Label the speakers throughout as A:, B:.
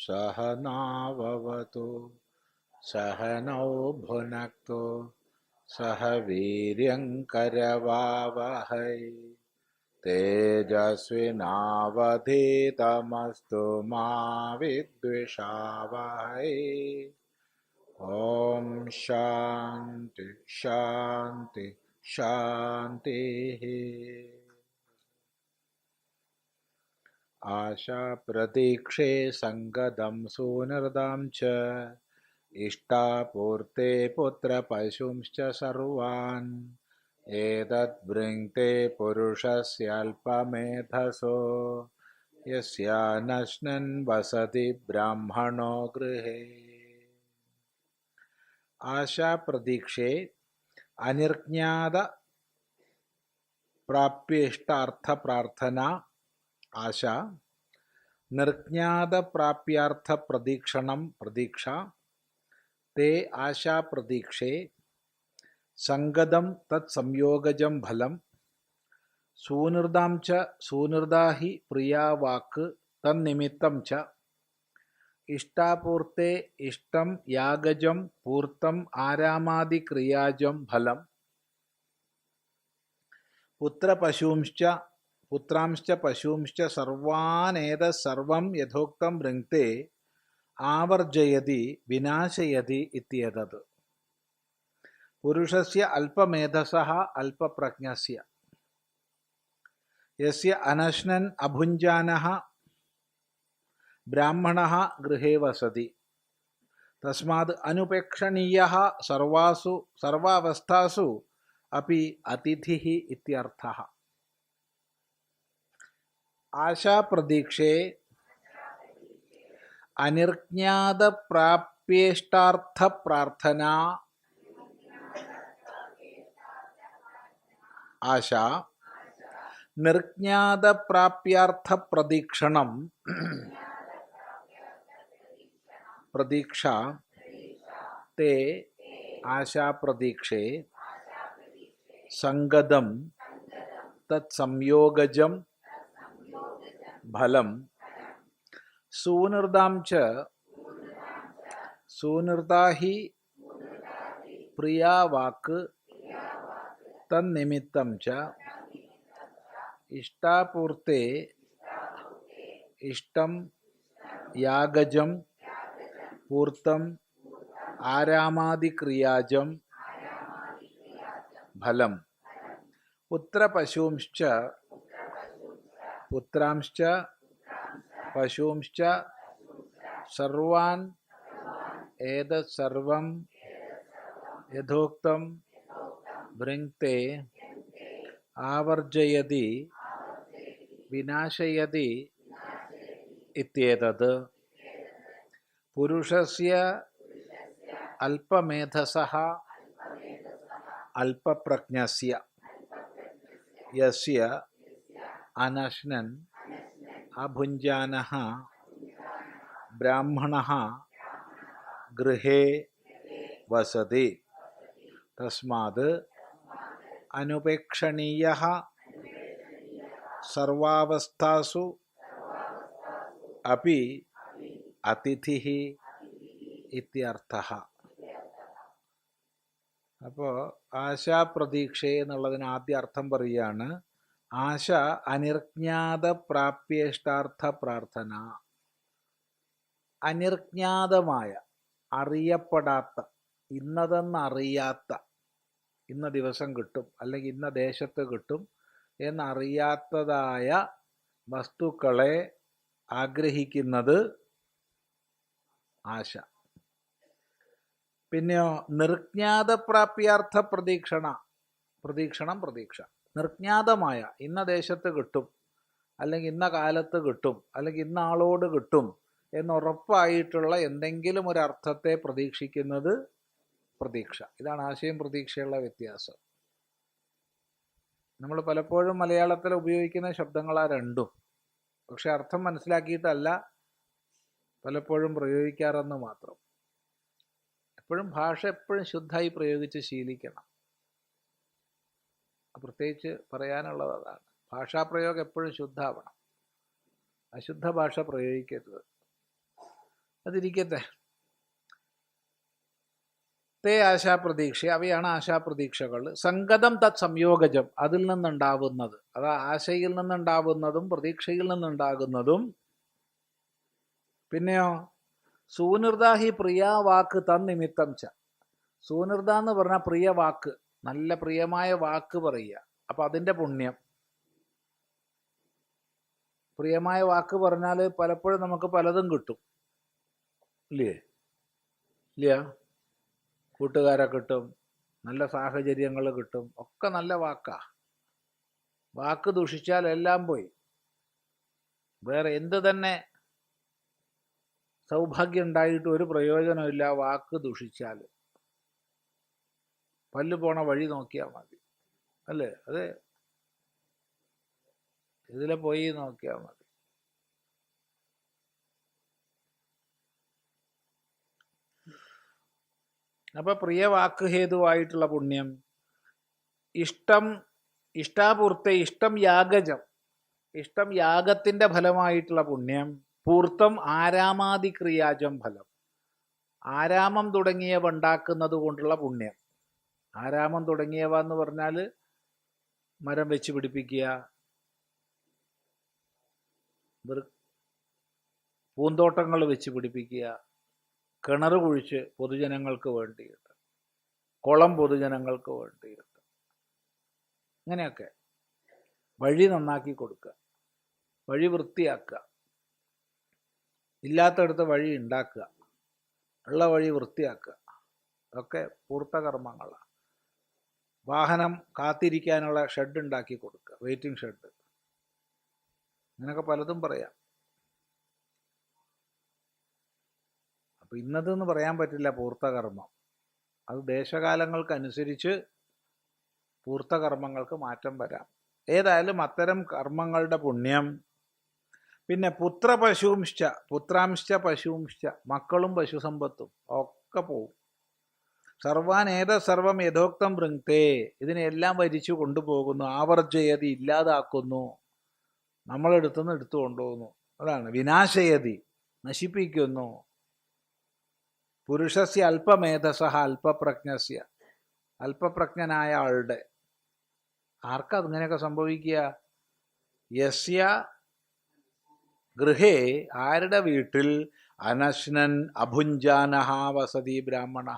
A: सहनाववतु सहनौ भुनक्तु सह वीर्यङ्करवावहै तेजस्विनावधीतमस्तु मा विद्विषावहै। ॐ शान्ति शान्ति शान्तिः। आशा प्रतीक्षे सङ्गदं सूनृदां च इष्टापूर्ते पुत्रपशुंश्च सर्वान् एतद्वृङ्क्ते पुरुषस्याल्पमेधसो यस्यानश्नन् वसति ब्राह्मणो गृहे। आशा प्रतीक्षे अनिर्ज्ञात प्राप्येष्टार्थ प्रार्थना आशा, निर्ज्ञात प्राप्यार्थ प्रदीक्षणं प्रदीक्षा, ते आशा प्रतीक्षे संगदं तत्संयोगजं फलं सूनृदां च सूनृदा हि प्रिया वाक् तन्निमित्तं च इष्टापूर्ते इष्टं यागजं पूर्तम् आरामादिक्रियाजं फलं पुत्रांश्च पशूंश्च सर्वानेतत्सर्वं यथोक्तं वृङ्क्ते आवर्जयति विनाशयति इत्येतत्। पुरुषस्य अल्पमेधसः अल्पप्रज्ञस्य यस्य अनश्नन् अभुञ्जानः ब्राह्मणः गृहे वसति तस्माद् अनुपेक्षणीयः सर्वावस्थासु अपि अतिथिः इत्यर्थः। आशा प्रतीक्षे अनिर्ज्ञात प्राप्येष्टार्थ प्रार्थना आशा, निर्ज्ञात प्राप्यार्थ प्रदीक्षणं प्रदीक्षा, ते आशा प्रतीक्षे संगदं तत्संयोगजं फलं सूनृदां च सूनृदा हि प्रिया वाक् तन्निमित्तं च इष्टापूर्ते इष्टं यागजं पूर्तम् आरामादिक्रियाजं फलं पुत्रांश्च पशूंश्च सर्वान् एतत्सर्वं यथोक्तं वृङ्क्ते आवर्जयति विनाशयति इत्येतत्। पुरुषस्य अल्पमेधसः अल्पप्रज्ञस्य यस्य अनश्नन् अभुञ्जानः ब्राह्मणः गृहे वसति तस्माद् अनुपेक्षणीयः सर्वावस्थासु अपि അതിഥിഃ ഇത്യർത്ഥഃ. അപ്പോൾ ആശാപ്രതീക്ഷ എന്നുള്ളതിന് ആദ്യ അർത്ഥം പറയുകയാണ്. ആശ അനിർജ്ഞാത പ്രാപ്യേഷ്ടാർത്ഥ പ്രാർത്ഥന. അനിർജ്ഞാതമായ, അറിയപ്പെടാത്ത, ഇന്നതെന്നറിയാത്ത, ഇന്ന ദിവസം കിട്ടും അല്ലെങ്കിൽ ഇന്ന ദേശത്ത് കിട്ടും എന്നറിയാത്തതായ വസ്തുക്കളെ ആഗ്രഹിക്കുന്നത് ആശ. പിന്നെയോ നിർജ്ഞാത പ്രാപ്യാർത്ഥ പ്രതീക്ഷണം പ്രതീക്ഷ. നിർജ്ഞാതമായ, ഇന്ന ദേശത്ത് കിട്ടും അല്ലെങ്കിൽ ഇന്ന കാലത്ത് കിട്ടും അല്ലെങ്കിൽ ഇന്ന ആളോട് കിട്ടും എന്നുറപ്പായിട്ടുള്ള എന്തെങ്കിലും ഒരു അർത്ഥത്തെ പ്രതീക്ഷിക്കുന്നത് പ്രതീക്ഷ. ഇതാണ് ആശയം പ്രതീക്ഷയുള്ള വ്യത്യാസം. നമ്മൾ പലപ്പോഴും മലയാളത്തിൽ ഉപയോഗിക്കുന്ന ശബ്ദങ്ങളാ രണ്ടും. പക്ഷെ അർത്ഥം മനസ്സിലാക്കിയിട്ടല്ല പലപ്പോഴും പ്രയോഗിക്കാറെന്ന് മാത്രം. എപ്പോഴും ഭാഷ എപ്പോഴും ശുദ്ധമായി പ്രയോഗിച്ച് ശീലിക്കണം. പ്രത്യേകിച്ച് പറയാനുള്ളത് അതാണ്. ഭാഷാപ്രയോഗം എപ്പോഴും ശുദ്ധാവണം. അശുദ്ധ ഭാഷ പ്രയോഗിക്കരുത്. അതിരിക്കട്ടെ. തേ ആശാപ്രതീക്ഷ, അവയാണ് ആശാപ്രതീക്ഷകൾ. സംഗതം തത് സംയോഗജം, അതിൽ നിന്നുണ്ടാവുന്നത്, അതാ ആശയിൽ നിന്നുണ്ടാവുന്നതും പ്രതീക്ഷയിൽ നിന്നുണ്ടാകുന്നതും. പിന്നെയോ സൂനിർദാഹി പ്രിയ വാക്ക് തന്നിമിത്തം ച. സൂനിർദ എന്ന് പറഞ്ഞാൽ പ്രിയ വാക്ക്, നല്ല പ്രിയമായ വാക്ക് പറയുക. അപ്പം അതിൻ്റെ പുണ്യം. പ്രിയമായ വാക്ക് പറഞ്ഞാൽ പലപ്പോഴും നമുക്ക് പലതും കിട്ടും, ഇല്ലേ? ഇല്ല, കൂട്ടുകാരെ കിട്ടും, നല്ല സാഹചര്യങ്ങൾ കിട്ടും, ഒക്കെ നല്ല വാക്കാ. വാക്ക് ദുഷിച്ചാൽ എല്ലാം പോയി. വേറെ എന്ത് തന്നെ സൗഭാഗ്യം ഉണ്ടായിട്ട് ഒരു പ്രയോജനമില്ല വാക്ക് ദുഷിച്ചാൽ. പല്ല് പോണ വഴി നോക്കിയാൽ മതി, അല്ലേ? അതെ, ഇതിലെ പോയി നോക്കിയാൽ മതി. അപ്പൊ പ്രിയ വാക്ക് ഹേതുവായിട്ടുള്ള പുണ്യം. ഇഷ്ടം, ഇഷ്ടാപൂർത്തെ, ഇഷ്ടം യാഗജം, ഇഷ്ടം യാഗത്തിന്റെ ഫലമായിട്ടുള്ള പുണ്യം. പൂർത്തം ആരാമാദി ക്രിയാജം ഫലം, ആരാമം തുടങ്ങിയവ ഉണ്ടാക്കുന്നത് കൊണ്ടുള്ള പുണ്യം. ആരാമം തുടങ്ങിയവ എന്ന് പറഞ്ഞാൽ മരം വെച്ച് പിടിപ്പിക്കുക, പൂന്തോട്ടങ്ങൾ വെച്ച് പിടിപ്പിക്കുക, കിണർ കുഴിച്ച് പൊതുജനങ്ങൾക്ക് വേണ്ടിയിട്ട്, കുളം പൊതുജനങ്ങൾക്ക് വേണ്ടിയിട്ട്, ഇങ്ങനെയൊക്കെ. വഴി നന്നാക്കി കൊടുക്കുക, വഴി വൃത്തിയാക്കുക, ഇല്ലാത്തടത്ത് വഴി ഉണ്ടാക്കുക, ഉള്ള വഴി വൃത്തിയാക്കുക, ഒക്കെ പൂർത്തകർമ്മങ്ങളാണ്. വാഹനം കാത്തിരിക്കാനുള്ള ഷെഡ് ഉണ്ടാക്കി കൊടുക്കുക, വെയിറ്റിംഗ് ഷെഡ്, ഇങ്ങനെയൊക്കെ പലതും പറയാം. അപ്പം ഇന്നതെന്ന് പറയാൻ പറ്റില്ല പൂർത്തകർമ്മം. അത് ദേശകാലങ്ങൾക്കനുസരിച്ച് പൂർത്തകർമ്മങ്ങൾക്ക് മാറ്റം വരാം. ഏതായാലും അത്തരം കർമ്മങ്ങളുടെ പുണ്യം. പിന്നെ പുത്രപശുംശ്ച, പുത്രാംശ്ച പശുംശ്ച, മക്കളും പശുസമ്പത്തും ഒക്കെ പോവും. സർവാനേത സർവം യഥോക്തം വൃങ്ക്തേ, ഇതിനെല്ലാം വരിച്ചു കൊണ്ടുപോകുന്നു. ആവർജയതി, ഇല്ലാതാക്കുന്നു, നമ്മളെടുത്തുനിന്ന് എടുത്തു കൊണ്ടുപോകുന്നു. അതാണ് വിനാശയതി, നശിപ്പിക്കുന്നു. പുരുഷസ്യ അല്പമേധസഹ അല്പപ്രജ്ഞസ്യ, അല്പപ്രജ്ഞനായ ആളുടെ. ആർക്കാ അങ്ങനെയൊക്കെ സംഭവിക്കുക? യസ്യ ഗൃഹേ, ആരുടെ വീട്ടിൽ, അനശ്നൻ അഭുഞ്ജാനഹ വസതി ബ്രാഹ്മണ,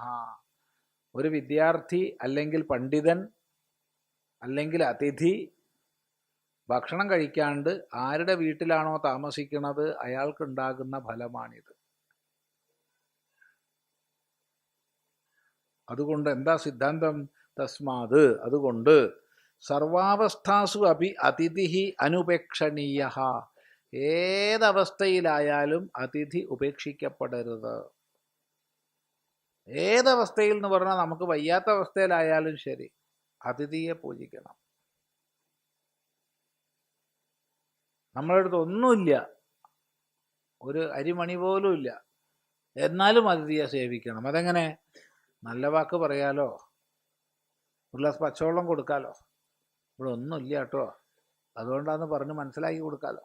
A: ഒരു വിദ്യാർത്ഥി അല്ലെങ്കിൽ പണ്ഡിതൻ അല്ലെങ്കിൽ അതിഥി ഭക്ഷണം കഴിക്കാണ്ട് ആരുടെ വീട്ടിലാണോ താമസിക്കുന്നത് അയാൾക്കുണ്ടാകുന്ന ഫലമാണിത്. അതുകൊണ്ട് എന്താ സിദ്ധാന്തം? തസ്മാത്, അതുകൊണ്ട് സർവാവസ്ഥാസു അപി അതിഥി അനുപേക്ഷണീയ, ഏതവസ്ഥയിലായാലും അതിഥി ഉപേക്ഷിക്കപ്പെടരുത്. ഏതവസ്ഥയിൽ എന്ന് പറഞ്ഞാൽ നമുക്ക് വയ്യാത്ത അവസ്ഥയിലായാലും ശരി, അതിഥിയെ പൂജിക്കണം. നമ്മളുടെ അടുത്ത് ഒന്നുമില്ല, ഒരു അരിമണി പോലും ഇല്ല, എന്നാലും അതിഥിയെ സേവിക്കണം. അതെങ്ങനെ? നല്ല വാക്ക് പറയാലോ, ഒരു ഗ്ലാസ് പച്ചവെള്ളം കൊടുക്കാലോ. ഇവിടെ ഒന്നുമില്ല കേട്ടോ, അതുകൊണ്ടാന്ന് പറഞ്ഞ് മനസ്സിലാക്കി കൊടുക്കാലോ.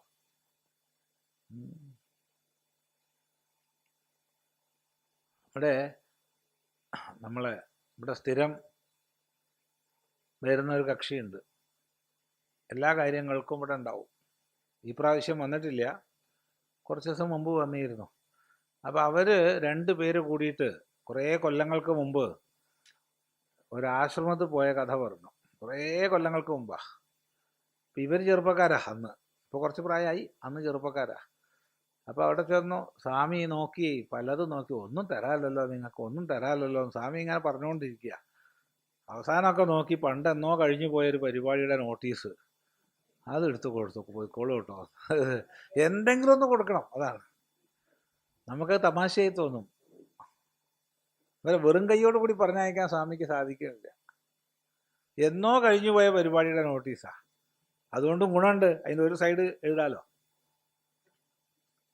A: ഇവിടെ നമ്മളെ ഇവിടെ സ്ഥിരം വരുന്നൊരു കക്ഷിയുണ്ട്, എല്ലാ കാര്യങ്ങൾക്കും ഇവിടെ ഉണ്ടാവും. ഈ പ്രാവശ്യം വന്നിട്ടില്ല, കുറച്ച് ദിവസം മുമ്പ് വന്നിരുന്നു. അപ്പോൾ അവർ 2 പേര് കൂടിയിട്ട് കുറേ കൊല്ലങ്ങൾക്ക് മുമ്പ് ഒരാശ്രമത്തിൽ പോയ കഥ പറഞ്ഞു. കുറേ കൊല്ലങ്ങൾക്ക് മുമ്പാ. അപ്പം ഇവർ ചെറുപ്പക്കാരാ അന്ന്, ഇപ്പോൾ കുറച്ച് പ്രായമായി, അന്ന് ചെറുപ്പക്കാരാ. അപ്പോൾ അവിടെ ചെന്നു, സ്വാമി നോക്കി, പലതും നോക്കി, ഒന്നും തരാമല്ലോ നിങ്ങൾക്ക്, ഒന്നും തരാമല്ലോ സ്വാമി ഇങ്ങനെ പറഞ്ഞുകൊണ്ടിരിക്കുക. അവസാനമൊക്കെ നോക്കി പണ്ടെന്നോ കഴിഞ്ഞു പോയൊരു പരിപാടിയുടെ നോട്ടീസ്, അതെടുത്ത് കൊടുത്തു, പോയിക്കോളൂ കേട്ടോ. എന്തെങ്കിലും ഒന്ന് കൊടുക്കണം, അതാണ്. നമുക്ക് തമാശയായി തോന്നും, വെറും കൈയോട് കൂടി പറഞ്ഞയക്കാൻ സ്വാമിക്ക് സാധിക്കുന്നില്ല. എന്നോ കഴിഞ്ഞു പോയ പരിപാടിയുടെ നോട്ടീസാ. അതുകൊണ്ടും ഗുണമുണ്ട്, അതിൻ്റെ ഒരു സൈഡ് എഴുതാലോ,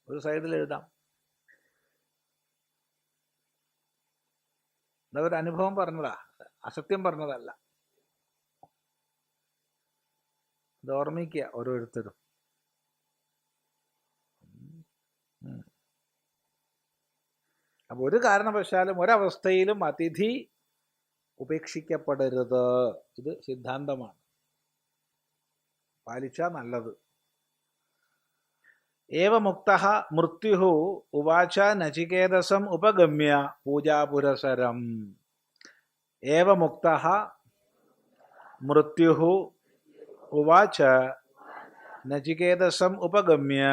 A: ഒരു സൈഡിൽ എഴുതാം. ഇതൊരു അനുഭവം പറഞ്ഞതാ, അസത്യം പറഞ്ഞതല്ല. ഇത് ഓർമ്മിക്കുക ഓരോരുത്തരും. അപ്പോൾ ഒരു കാരണവശാലും ഒരവസ്ഥയിലും അതിഥി ഉപേക്ഷിക്കപ്പെടരുത്. ഇത് സിദ്ധാന്തമാണ്, പാലിച്ചാൽ നല്ലത്. ഏവമുക്തഃ മൃത്യുഃ ഉവാച നചികേതസം ഉപഗമ്യ പൂജാപുരസരം. ഏവമുക്തഃ മൃത്യുഃ ഉവാച നചികേതസം ഉപഗമ്യ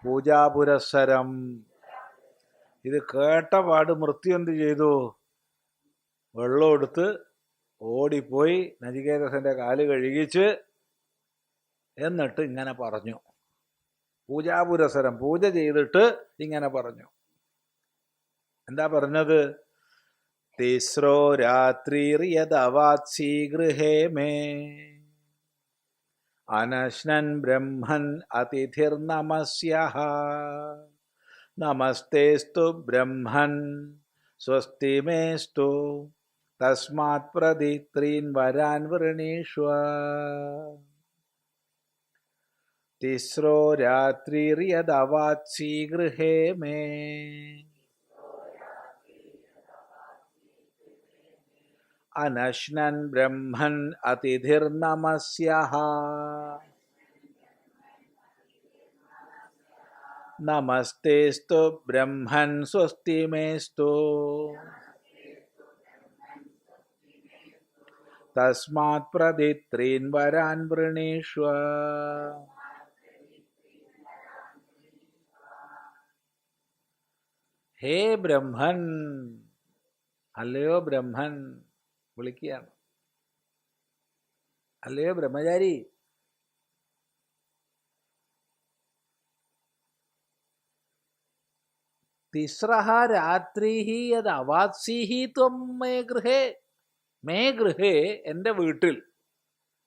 A: പൂജാപുരസരം. ഇത് കേട്ടപാട് മൃത്യു എന്ത് ചെയ്തു? വെള്ളം എടുത്ത് ഓടിപ്പോയി നചികേതസന്റെ കാല് കഴുകിച്ച് എന്നിട്ട് ഇങ്ങനെ പറഞ്ഞു. പൂജാപുരസരം, പൂജ ചെയ്തിട്ട് ഇങ്ങനെ പറഞ്ഞു. എന്താ പറഞ്ഞത്? തിസ്രോ രാത്രിർയദവാത്സി ഗൃഹേ മേ അനശ്നൻ ബ്രഹ്മൻ അതിഥിർനമസ്യഃ നമസ്തേസ്തു ബ്രഹ്മൻ സ്വസ്തി മേസ്തു തസ്മാത് പ്രദിത്രീൻ വരാൻ വൃണീഷ്വ. തിസ്രോ രാത്രിർയദവാത്സി ഗൃഹേ മേ അനശ്നൻ ബ്രഹ്മൻ അതിഥിർനമസ്യഃ നമസ്തേസ്തു ബ്രഹ്മൻ സ്വസ്തി മേസ്തു തസ്മാത് പ്രദിത്രീൻ വരാൻ വൃണീഷ്വ. ഹേ ബ്രഹ്മൻ, അല്ലയോ ബ്രഹ്മൻ വിളിക്കുകയാണ്. അല്ലയോ ബ്രഹ്മചാരി, തിസ്രഹ രാത്രിഃ യത് അവാത്സീഃ ത്വം മേ ഗൃഹേ. മേ ഗൃഹേ എൻ്റെ വീട്ടിൽ,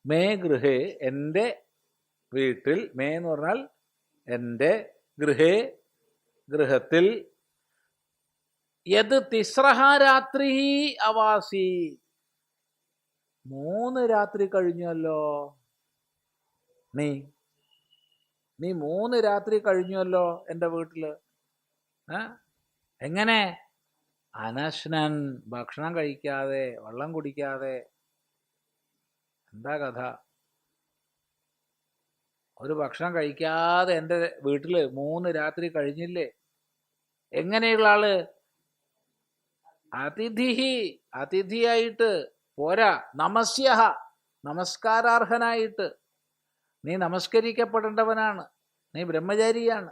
A: മേ ഗൃഹേ എൻ്റെ വീട്ടിൽ, മേ എന്ന് പറഞ്ഞാൽ എൻ്റെ, ഗൃഹേ ഗൃഹത്തിൽ, യത് തിസ്രഹ രാത്രിഃ അവാസി 3 രാത്രി കഴിഞ്ഞല്ലോ. നീ 3 രാത്രി കഴിഞ്ഞല്ലോ എൻ്റെ വീട്ടില്. എങ്ങനെ? അനശ്നൻ, ഭക്ഷണം കഴിക്കാതെ, വെള്ളം കുടിക്കാതെ. എന്താ കഥ? ഒരു ഭക്ഷണം കഴിക്കാതെ എൻ്റെ വീട്ടില് 3 രാത്രി കഴിഞ്ഞില്ലേ? എങ്ങനെയുള്ള ആള്? അതിഥി, അതിഥിയായിട്ട് പോരാ, നമസ്യഃ, നമസ്കാരാർഹനായിട്ട്. നീ നമസ്കരിക്കപ്പെടേണ്ടവനാണ്, നീ ബ്രഹ്മചാരിയാണ്,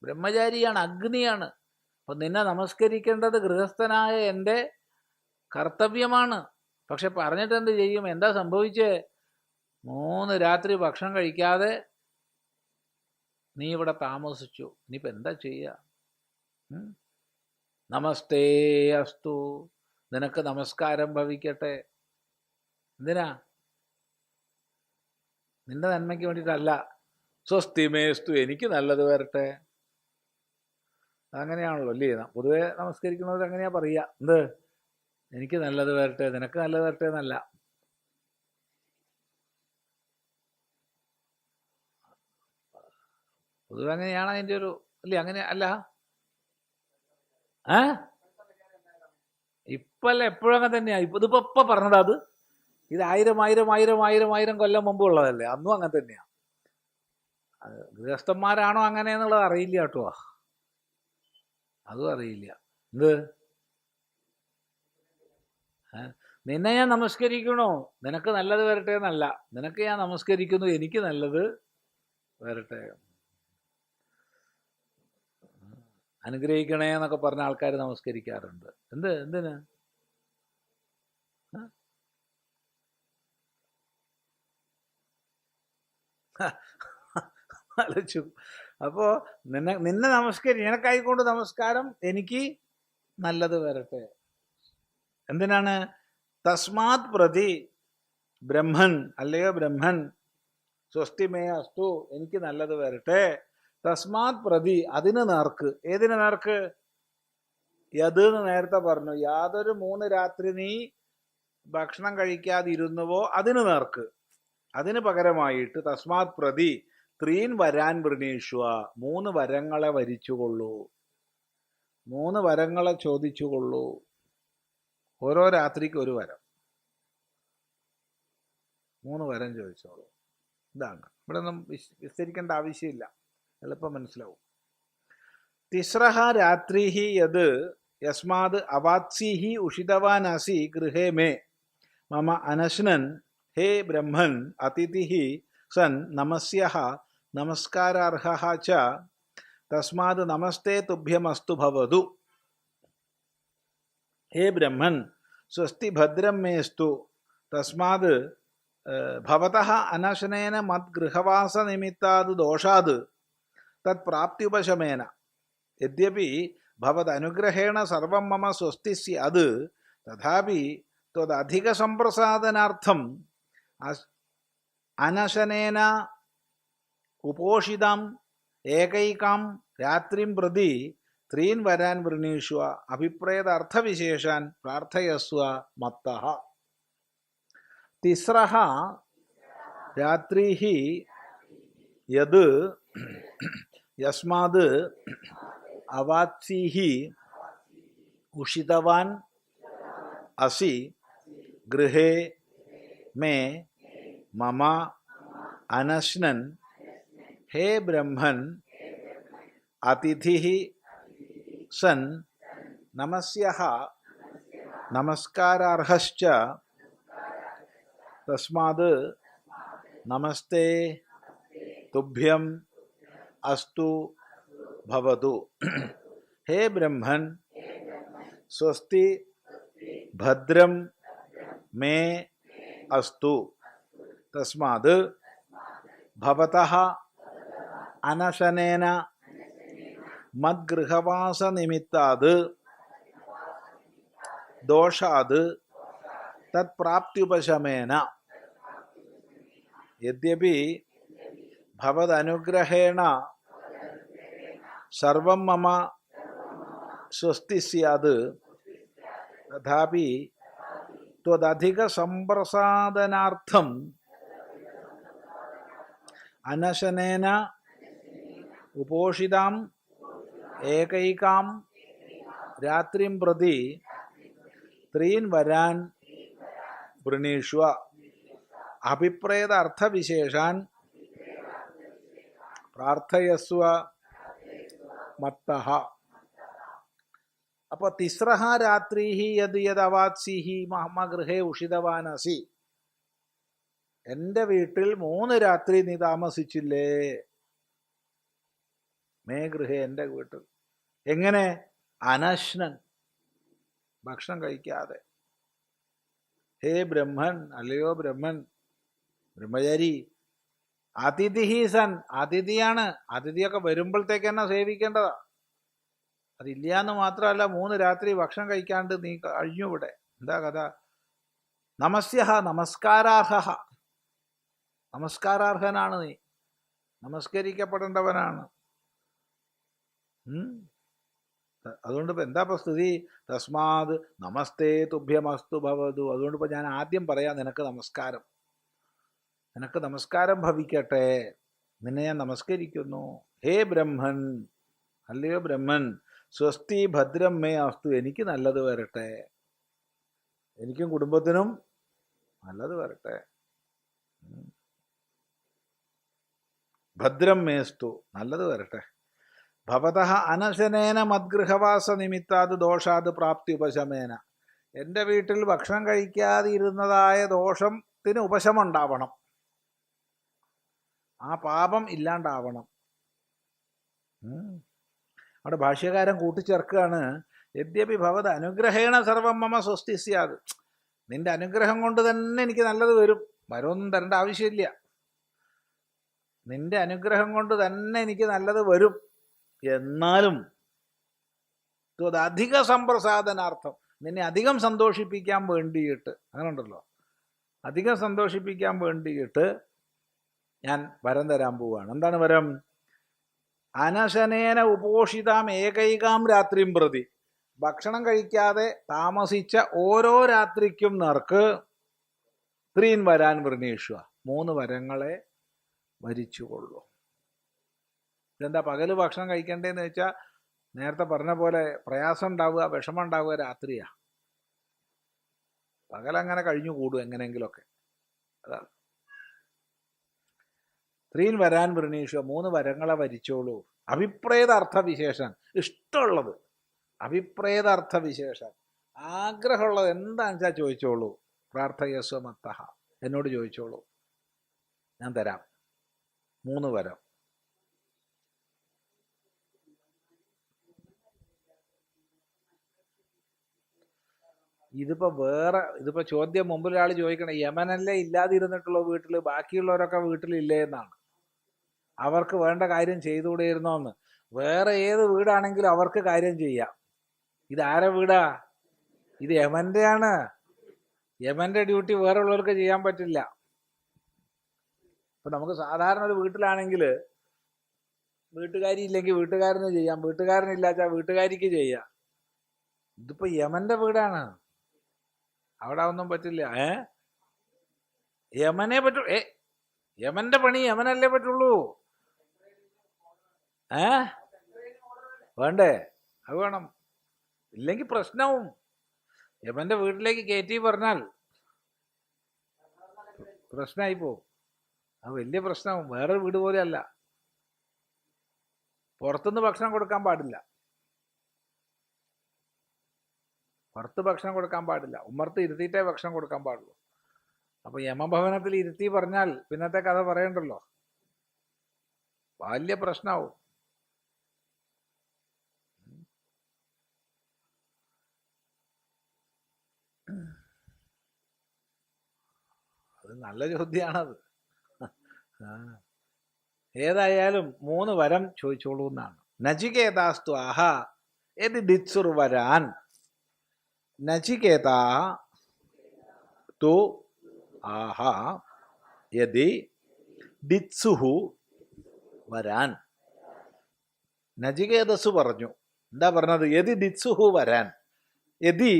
A: ബ്രഹ്മചാരിയാണ്, അഗ്നിയാണ്. അപ്പൊ നിന്നെ നമസ്കരിക്കേണ്ടത് ഗൃഹസ്ഥനായ എൻ്റെ കർത്തവ്യമാണ്. പക്ഷെ പറഞ്ഞിട്ട് എന്ത് ചെയ്യും? എന്താ സംഭവിച്ചേ? 3 രാത്രി ഭക്ഷണം കഴിക്കാതെ നീ ഇവിടെ താമസിച്ചു. ഇനിയിപ്പോൾ എന്താ ചെയ്യുക? നമസ്തേ അസ്തു, നിനക്ക് നമസ്കാരം ഭവിക്കട്ടെ. എന്തിനാ? നിന്റെ നന്മയ്ക്ക് വേണ്ടിയിട്ടല്ല. സ്വസ്തിമേസ്തു, എനിക്ക് നല്ലത് വരട്ടെ. അങ്ങനെയാണല്ലോ അല്ലേ? പൊതുവെ നമസ്കരിക്കുന്നവർ അങ്ങനെയാ പറയുക. എന്ത്? എനിക്ക് നല്ലത് വരട്ടെ, നിനക്ക് നല്ലത് വരട്ടെ എന്നല്ല. പൊതുവെ അങ്ങനെയാണ് അതിൻ്റെ ഒരു അല്ലേ? അങ്ങനെ അല്ല. ഇപ്പല്ല, എപ്പോഴും അങ്ങനെ തന്നെയാ. ഇതിപ്പോ പറഞ്ഞതാ. അത് ഇത് 1000 കൊല്ലം മുമ്പ് ഉള്ളതല്ലേ? അന്നും അങ്ങനെ തന്നെയാ. ഗൃഹസ്ഥന്മാരാണോ അങ്ങനെ എന്നുള്ളത് അറിയില്ല കേട്ടോ. അതും അറിയില്ല. എന്ത്? നിന്നെ ഞാൻ നമസ്കരിക്കണോ? നിനക്ക് നല്ലത് വരട്ടെ എന്നല്ല. നിനക്ക് ഞാൻ നമസ്കരിക്കുന്നു, എനിക്ക് നല്ലത് വരട്ടെ. അനുഗ്രഹിക്കണേ എന്നൊക്കെ പറഞ്ഞ ആൾക്കാർ നമസ്കരിക്കാറുണ്ട്. എന്തിന്? ആലോചിച്ചു. അപ്പോ നിന്നെ നിനക്കായിക്കൊണ്ട് നമസ്കാരം, എനിക്ക് നല്ലത് വരട്ടെ. എന്തിനാണ്? തസ്മാത് പ്രതി ബ്രഹ്മൻ, അല്ലയോ ബ്രഹ്മൻ, സ്വസ്തിമേ അസ്തു, എനിക്ക് നല്ലത് വരട്ടെ. തസ്മാത് പ്രതി, അതിന് നേർക്ക്. ഏതിന് നേർക്ക്? യത് എന്ന് നേരത്തെ പറഞ്ഞു. യാതൊരു 3 രാത്രി നീ ഭക്ഷണം കഴിക്കാതിരുന്നുവോ അതിന് നേർക്ക്. അതിന് പകരമായിട്ട് തസ്മാത് പ്രതി, ത്രീൻ വരാൻ വൃണീഷ്വ, 3 വരങ്ങളെ വരിച്ചുകൊള്ളൂ. 3 വരങ്ങളെ ചോദിച്ചുകൊള്ളൂ. ഓരോ രാത്രിക്ക് ഒരു വരം, 3 വരം ചോദിച്ചോളൂ. ഇതാണ്. ഇവിടെ ഒന്നും വിസ്തരിക്കേണ്ട ആവശ്യമില്ല, എളുപ്പം മനസ്സിലാവും. തിസ്രഹ രാത്രിഹി യത് യസ്മാത് അവാത്സീഹി ഉഷിതവാനാസി ഗൃഹേ മേ മമ അനശ്നൻ ഹേ ബ്രഹ്മൻ അതിഥിഹി സൻ നമസ്യഃ നമസ്കാരാർഹഃ ച തസ്മാത് നമസ്തേ തുഭ്യമസ്തു ഭവതു. ഹേ ബ്രഹ്മൻ സ്വസ്തി ഭദ്രം മേസ്തു തസ്മാത് ഭവതഃ അനശനേന മദ്ഗൃഹവാസ നിമിത്താത് ദോഷാത് തത് പ്രാപ്ത്യുപശമേന യദ്യപി ഭവദനുഗ്രഹേണ സർവം മമ സ്വസ്തി സ്യാത് തഥാപി ത്വദധിക സംപ്രസാദനാർത്ഥം അനശനേന ഉപോഷിതാം ഏകൈകാം രാത്രിം പ്രതി 3 വരാൻ വൃണീഷ്വ അഭിപ്രേത അർത്ഥവിശേഷാൻ പ്രാർത്ഥയസ്വ മത്തഃ. തിസ്രഹ രാത്രിഹി യത് യസ്മാത് അവാത്സീഹി ഉഷിതവാൻ അസി ഗൃഹേ മേ മമ അനശ്നൻ ഹേ ബ്രഹ്മൻ അതിഥിഹി സൻ നമസ്യഃ നമസ്കാരാർഹശ്ച തസ്മാത് നമസ്തേ തുഭ്യം അസ്തു ഭവതു. ഹേ ബ്രഹ്മൻ സ്വസ്തി ഭദ്രം മേ അസ്തു തസ്മാത് ഭവതഃ അനശനേന മദ്ഗൃഹവാസ നിമിത്താത് ദോഷാത് തത് പ്രാപ്ത്യുപശമേന യദ്യപി ഭവദനുഗ്രഹേണ സർവം മമ സ്വസ്തി സ്യാത് തഥാപി ത്വദധിക സംപ്രസാദനാർത്ഥം അനശനേന ഉപോഷിതാം ഏകൈകാം രാത്രിം പ്രതി 3 വരാൻ വൃണീഷ്വ അഭിപ്രേത അർത്ഥവിശേഷാൻ പ്രാർത്ഥയസ്വ മത്തഃ. അപ്പോൾ തിസ്രഹ രാത്രിഹി യത് യത് അവാത്സീഹി മമ ഗൃഹേ ഉഷിതവാനസി, എൻ്റെ വീട്ടിൽ 3 രാത്രി നീ താമസിച്ചില്ലേ. മേ ഗൃഹേ, എൻ്റെ വീട്ടിൽ. എങ്ങനെ? അനശ്നൻ, ഭക്ഷണം കഴിക്കാതെ. ഹേ ബ്രഹ്മൻ, അല്ലയോ ബ്രഹ്മൻ, ബ്രഹ്മചാരി. അതിഥിഹി സൻ, അതിഥിയാണ്. അതിഥിയൊക്കെ വരുമ്പോഴത്തേക്ക് തന്നെ സേവിക്കേണ്ടതാ. അതില്ലാന്ന് മാത്രമല്ല, 3 രാത്രി ഭക്ഷണം കഴിക്കാണ്ട് നീ കഴിഞ്ഞു ഇവിടെ. എന്താ കഥ? നമസ്യഃ നമസ്കാരാർഹഃ, നമസ്കാരാർഹനാണ് നീ, നമസ്കരിക്കപ്പെടേണ്ടവനാണ്. അതുകൊണ്ട് ഇപ്പം എന്താ ഇപ്പം സ്ഥിതി? തസ്മാത് നമസ്തേ തുഭ്യമസ്തു ഭവതു. അതുകൊണ്ട് ഇപ്പം ഞാൻ ആദ്യം പറയാം, നിനക്ക് നമസ്കാരം, നിനക്ക് നമസ്കാരം ഭവിക്കട്ടെ, നിന്നെ ഞാൻ നമസ്കരിക്കുന്നു. ഹേ ബ്രഹ്മൻ, അല്ലയോ ബ്രഹ്മൻ, സ്വസ്തി ഭദ്രം മേ അസ്തു, എനിക്ക് നല്ലത് വരട്ടെ, എനിക്കും കുടുംബത്തിനും നല്ലത് വരട്ടെ. ഭദ്രം മേസ്തു, നല്ലത് വരട്ടെ. ഭവതഃ അനശനേന മദ്ഗൃഹവാസ നിമിത്താത് ദോഷാത് പ്രാപ്തി ഉപശമേന, എൻ്റെ വീട്ടിൽ ഭക്ഷണം കഴിക്കാതിരുന്നതായ ദോഷത്തിന് ഉപശമം ഉണ്ടാവണം, ആ പാപം ഇല്ലാണ്ടാവണം. അവിടെ ഭാഷ്യകാരൻ കൂട്ടിച്ചേർക്കുകയാണ്, യദ്യപി ഭവത് അനുഗ്രഹേണ സർവം മമ സ്വസ്തി സ്യാത്, നിന്റെ അനുഗ്രഹം കൊണ്ട് തന്നെ എനിക്ക് നല്ലത് വരും, വരമൊന്നും തരേണ്ട ആവശ്യമില്ല, നിന്റെ അനുഗ്രഹം കൊണ്ട് തന്നെ എനിക്ക് നല്ലത് വരും. എന്നാലും അധിക സംപ്രസാദനാർത്ഥം, നിന്നെ അധികം സന്തോഷിപ്പിക്കാൻ വേണ്ടിയിട്ട്, അങ്ങനെ ഉണ്ടല്ലോ, അധികം സന്തോഷിപ്പിക്കാൻ വേണ്ടിയിട്ട് ഞാൻ വരം തരാൻ പോവുകയാണ്. എന്താണ് വരം? അനശനേന ഉപോഷിതാം ഏകൈകാം രാത്രിയും പ്രതി, ഭക്ഷണം കഴിക്കാതെ താമസിച്ച ഓരോ രാത്രിക്കും നേർക്ക് 3 വരാൻ വൃണീഷ്വ, 3 വരങ്ങളെ വരിച്ചുകൊള്ളു. ഇതെന്താ പകല് ഭക്ഷണം കഴിക്കണ്ടേന്ന് വെച്ചാൽ നേരത്തെ പറഞ്ഞ പോലെ പ്രയാസം ഉണ്ടാവുക, വിഷമം ഉണ്ടാവുക രാത്രിയാ. പകലങ്ങനെ കഴിഞ്ഞു കൂടും എങ്ങനെയെങ്കിലുമൊക്കെ. അതാണ്. സ്ത്രീൻ വരാൻ വൃണീഷു, 3 വരങ്ങളെ വരിച്ചോളൂ. അഭിപ്രേത അർത്ഥവിശേഷൻ, ഇഷ്ടമുള്ളത്. അഭിപ്രേത അർത്ഥവിശേഷൻ, ആഗ്രഹമുള്ളത് എന്താണെന്ന് വെച്ചാൽ ചോദിച്ചോളൂ. പ്രാർത്ഥയസ്വമത്ത, എന്നോട് ചോദിച്ചോളൂ, ഞാൻ തരാം. 3 വരം. ഇതിപ്പോ ചോദ്യം മുമ്പിൽ ഒരാൾ ചോദിക്കണം, യമനല്ലേ ഇല്ലാതിരുന്നിട്ടുള്ള വീട്ടിൽ, ബാക്കിയുള്ളവരൊക്കെ വീട്ടിലില്ലേ എന്നാണ്. അവർക്ക് വേണ്ട കാര്യം ചെയ്തുകൂടെയിരുന്നോന്ന്. വേറെ ഏത് വീടാണെങ്കിലും അവർക്ക് കാര്യം ചെയ്യാം. ഇതാരെ വീടാ? ഇത് യമന്റെയാണ്. യമന്റെ ഡ്യൂട്ടി വേറെ ഉള്ളവർക്ക് ചെയ്യാൻ പറ്റില്ല. ഇപ്പൊ നമുക്ക് സാധാരണ ഒരു വീട്ടിലാണെങ്കിൽ വീട്ടുകാരി ഇല്ലെങ്കിൽ വീട്ടുകാരന് ചെയ്യാം, വീട്ടുകാരനില്ലാച്ചാൽ വീട്ടുകാരിക്ക് ചെയ്യാം. ഇതിപ്പോ യമന്റെ വീടാണ്, അവിടെ ഒന്നും പറ്റില്ല. യമനെ പറ്റൂ. യമന്റെ പണി യമനല്ലേ പറ്റുള്ളൂ. വേണ്ടേ? അത് വേണം. ഇല്ലെങ്കിൽ പ്രശ്നവും. യമന്റെ വീട്ടിലേക്ക് കയറ്റി പറഞ്ഞാൽ പ്രശ്നമായി പോവും. അത് വലിയ പ്രശ്നവും. വേറൊരു വീട് പോലെ അല്ല. പുറത്തുനിന്ന് ഭക്ഷണം കൊടുക്കാൻ പാടില്ല. പുറത്ത് ഭക്ഷണം കൊടുക്കാൻ പാടില്ല. ഉമ്മർത്ത് ഇരുത്തിയിട്ടേ ഭക്ഷണം കൊടുക്കാൻ പാടുള്ളൂ. അപ്പൊ യമഭവനത്തിൽ ഇരുത്തി പറഞ്ഞാൽ പിന്നത്തെ കഥ പറയണ്ടല്ലോ, വലിയ പ്രശ്നമാവും. അത് നല്ല ചോദ്യമാണത്. ഏതായാലും 3 വരം ചോദിച്ചോളൂ എന്നാണ്. നചികേതാസ്തു ആഹ യദി ദിത്സുർ വരാൻ. നചികേത തു ആഹ യദി ദിത്സുഹു വരാൻ. നചികേതസ് പറഞ്ഞു. എന്താ പറഞ്ഞത്? യദി ദിത്സുഹു വരാൻ. യദി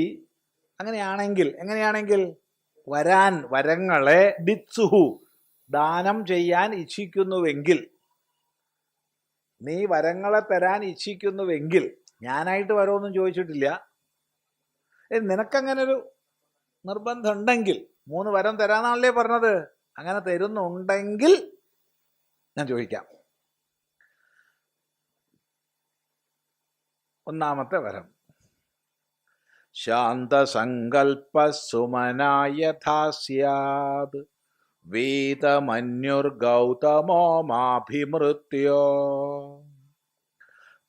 A: അങ്ങനെയാണെങ്കിൽ, എങ്ങനെയാണെങ്കിൽ? വരാൻ, വരങ്ങളെ, ദിത്സുഹു ദാനം ചെയ്യാൻ ഇച്ഛിക്കുന്നുവെങ്കിൽ, നീ വരങ്ങളെ തരാൻ ഇച്ഛിക്കുന്നുവെങ്കിൽ. ഞാനായിട്ട് വരമൊന്നും ചോദിച്ചിട്ടില്ല. നിനക്കങ്ങനെ ഒരു നിർബന്ധം ഉണ്ടെങ്കിൽ, 3 വരം തരാന്നാണല്ലേ പറഞ്ഞത്. അങ്ങനെ തരുന്നുണ്ടെങ്കിൽ ഞാൻ ചോദിക്കാം. ഒന്നാമത്തെ വരം, ശാന്തസങ്കൽപ്പ സുമനായഥാ സ്യാദ് വീതമന്യുർഗൗതമോ മാഭിമൃത്യോ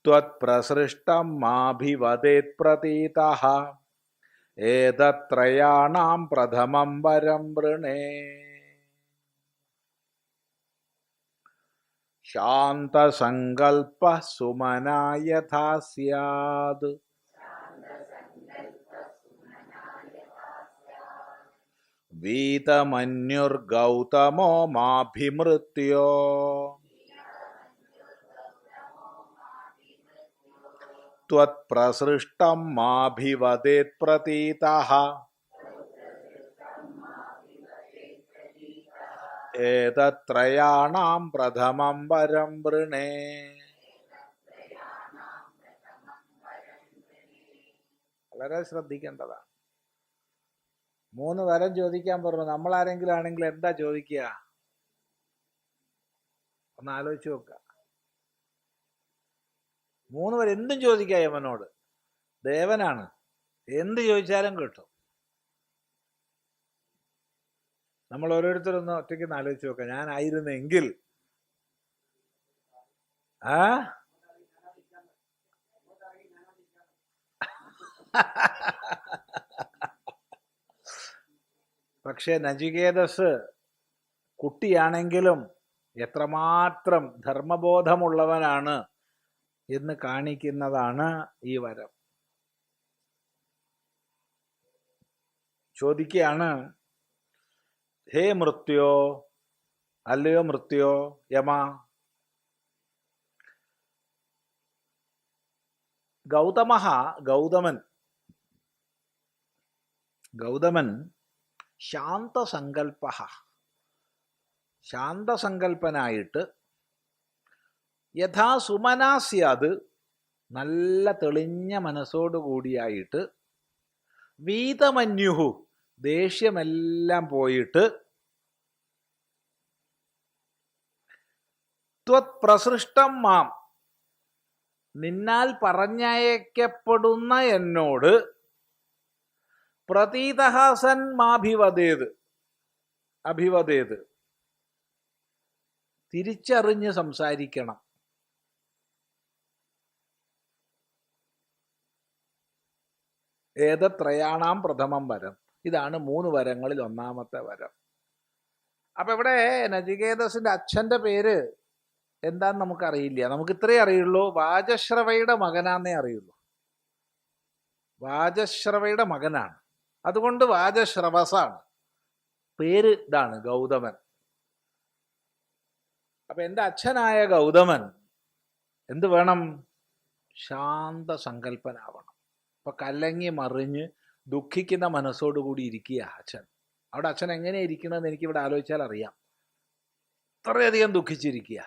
A: ത്വത്പ്രസൃഷ്ടം മാഭിവദേത് പ്രതീതഃ ഏതത്രയാണാം പ്രഥമം വരം വൃണേ. ശാന്തസങ്കൽപ്പ സുമനായഥാ സ്യാദ് വീതമന്യുർഗൗതമോ മാഭിമൃത്യോ ത്വത്പ്രസൃഷ്ടം മാഭിവദേത് പ്രതീതഃ ഏതത്രയാണാം പ്രഥമം വരം വൃണേ. വളരെ ശ്രദ്ധിക്കേണ്ടതാണ്. 3 വരം ചോദിക്കാൻ പറഞ്ഞു. നമ്മളാരെങ്കിലും ആണെങ്കിൽ എന്താ ചോദിക്കുക? ഒന്ന് ആലോചിച്ച് നോക്കുക. 3 വരം എന്തും ചോദിക്കുക യമനോട്. ദേവനാണ്, എന്ത് ചോദിച്ചാലും കിട്ടും. നമ്മൾ ഓരോരുത്തരൊന്ന് ഒറ്റയ്ക്ക് ആലോചിച്ച് നോക്കുക. ഞാനായിരുന്നെങ്കിൽ പക്ഷേ നചികേതസ് കുട്ടിയാണെങ്കിലും എത്രമാത്രം ധർമ്മബോധമുള്ളവനാണ് എന്ന് കാണിക്കുന്നതാണ് ഈ വരം. ചോദിക്കുകയാണ്, ഹേ മൃത്യോ, അല്ലയോ മൃത്യോ, യമ, ഗൗതമഃ, ഗൗതമൻ ശാന്തസങ്കൽപ്പഃ, ശാന്തസങ്കൽപ്പനായിട്ട് യഥാ സുമനാസ്യാത്, നല്ല തെളിഞ്ഞ മനസ്സോടുകൂടിയായിട്ട്, വീതമന്യുഹു, ദേഷ്യമെല്ലാം പോയിട്ട്, ത്വത് പ്രസൃഷ്ടം മാം, നിന്നാൽ പറഞ്ഞയക്കപ്പെടുന്ന എന്നോട്, പ്രതീതഹാസൻ അഭിവദേത്, തിരിച്ചറിഞ്ഞ് സംസാരിക്കണം. ഏതത്രയാണാം പ്രഥമം വരം, ഇതാണ് 3 വരങ്ങളിൽ ഒന്നാമത്തെ വരം. അപ്പൊ ഇവിടെ നചികേതസിന്റെ അച്ഛന്റെ പേര് എന്താന്ന് നമുക്കറിയില്ല. നമുക്ക് ഇത്രേ അറിയുള്ളൂ, വാജശ്രവയുടെ മകനാന്നേ അറിയുള്ളൂ. വാജശ്രവയുടെ മകനാണ്, അതുകൊണ്ട് വാജശ്രവസാണ്. പേര് ഇതാണ്, ഗൗതമൻ. അപ്പൊ എൻ്റെ അച്ഛനായ ഗൗതമൻ എന്ത് വേണം? ശാന്ത സങ്കല്പനാവണം. അപ്പൊ കലങ്ങി മറിഞ്ഞ് ദുഃഖിക്കുന്ന മനസ്സോടുകൂടി ഇരിക്കുക അച്ഛൻ. അവിടെ അച്ഛൻ എങ്ങനെയാ ഇരിക്കണമെന്ന് എനിക്കിവിടെ ആലോചിച്ചാൽ അറിയാം. അത്രയധികം ദുഃഖിച്ചിരിക്കുക.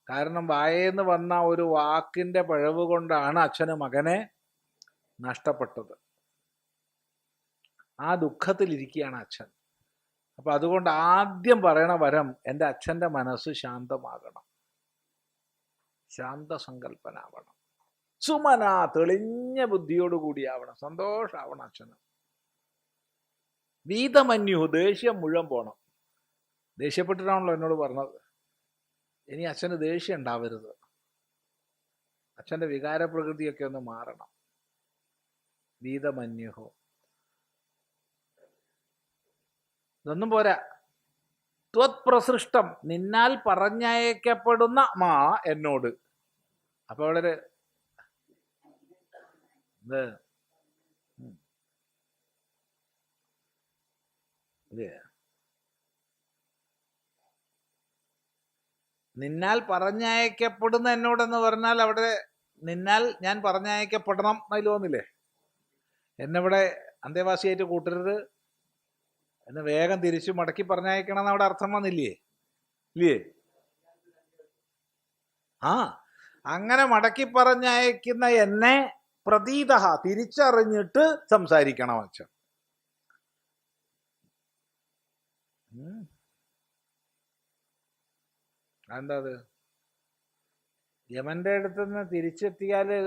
A: കാരണം വായേന്ന് വന്ന ഒരു വാക്കിന്റെ പിഴവ് കൊണ്ടാണ് അച്ഛന് മകനെ നഷ്ടപ്പെട്ടത്. ആ ദുഃഖത്തിലിരിക്കുകയാണ് അച്ഛൻ. അപ്പൊ അതുകൊണ്ട് ആദ്യം പറയണ വരം, എൻ്റെ അച്ഛൻ്റെ മനസ്സ് ശാന്തമാകണം, ശാന്തസങ്കല്പനാവണം, സുമന, തെളിഞ്ഞ ബുദ്ധിയോടുകൂടിയാവണം, സന്തോഷാവണം അച്ഛന്. വീതമന്യു, ദേഷ്യം മുഴുവൻ പോണം. ദേഷ്യപ്പെട്ടിട്ടാണല്ലോ എന്നോട് പറഞ്ഞത്. ഇനി അച്ഛന് ദേഷ്യം ഉണ്ടാവരുത്, അച്ഛൻ്റെ വികാരപ്രകൃതിയൊക്കെ ഒന്ന് മാറണം. വീതമന്യുഹോ, ഇതൊന്നും പോരാ. ത്വത് പ്രസൃഷ്ടം, നിന്നാൽ പറഞ്ഞയക്കപ്പെടുന്ന മാ, എന്നോട്. അപ്പൊ അവിടെ നിന്നാൽ പറഞ്ഞയക്കപ്പെടുന്ന എന്നോടെന്ന് പറഞ്ഞാൽ അവിടെ നിന്നാൽ ഞാൻ പറഞ്ഞയക്കപ്പെടണം എന്നതിൽ തോന്നില്ലേ? എന്നെവിടെ അന്തേവാസിയായിട്ട് കൂട്ടരുത്, എന്നെ വേഗം തിരിച്ചു മടക്കി പറഞ്ഞയക്കണം എന്ന് അവിടെ അർത്ഥം വന്നില്ലേ? ഇല്ലേ? ആ, അങ്ങനെ മടക്കി പറഞ്ഞയക്കുന്ന എന്നെ പ്രതീത, തിരിച്ചറിഞ്ഞിട്ട് സംസാരിക്കണം അച്ഛൻ. എന്താ അത്? യമന്റെ അടുത്തുനിന്ന് തിരിച്ചെത്തിയാല്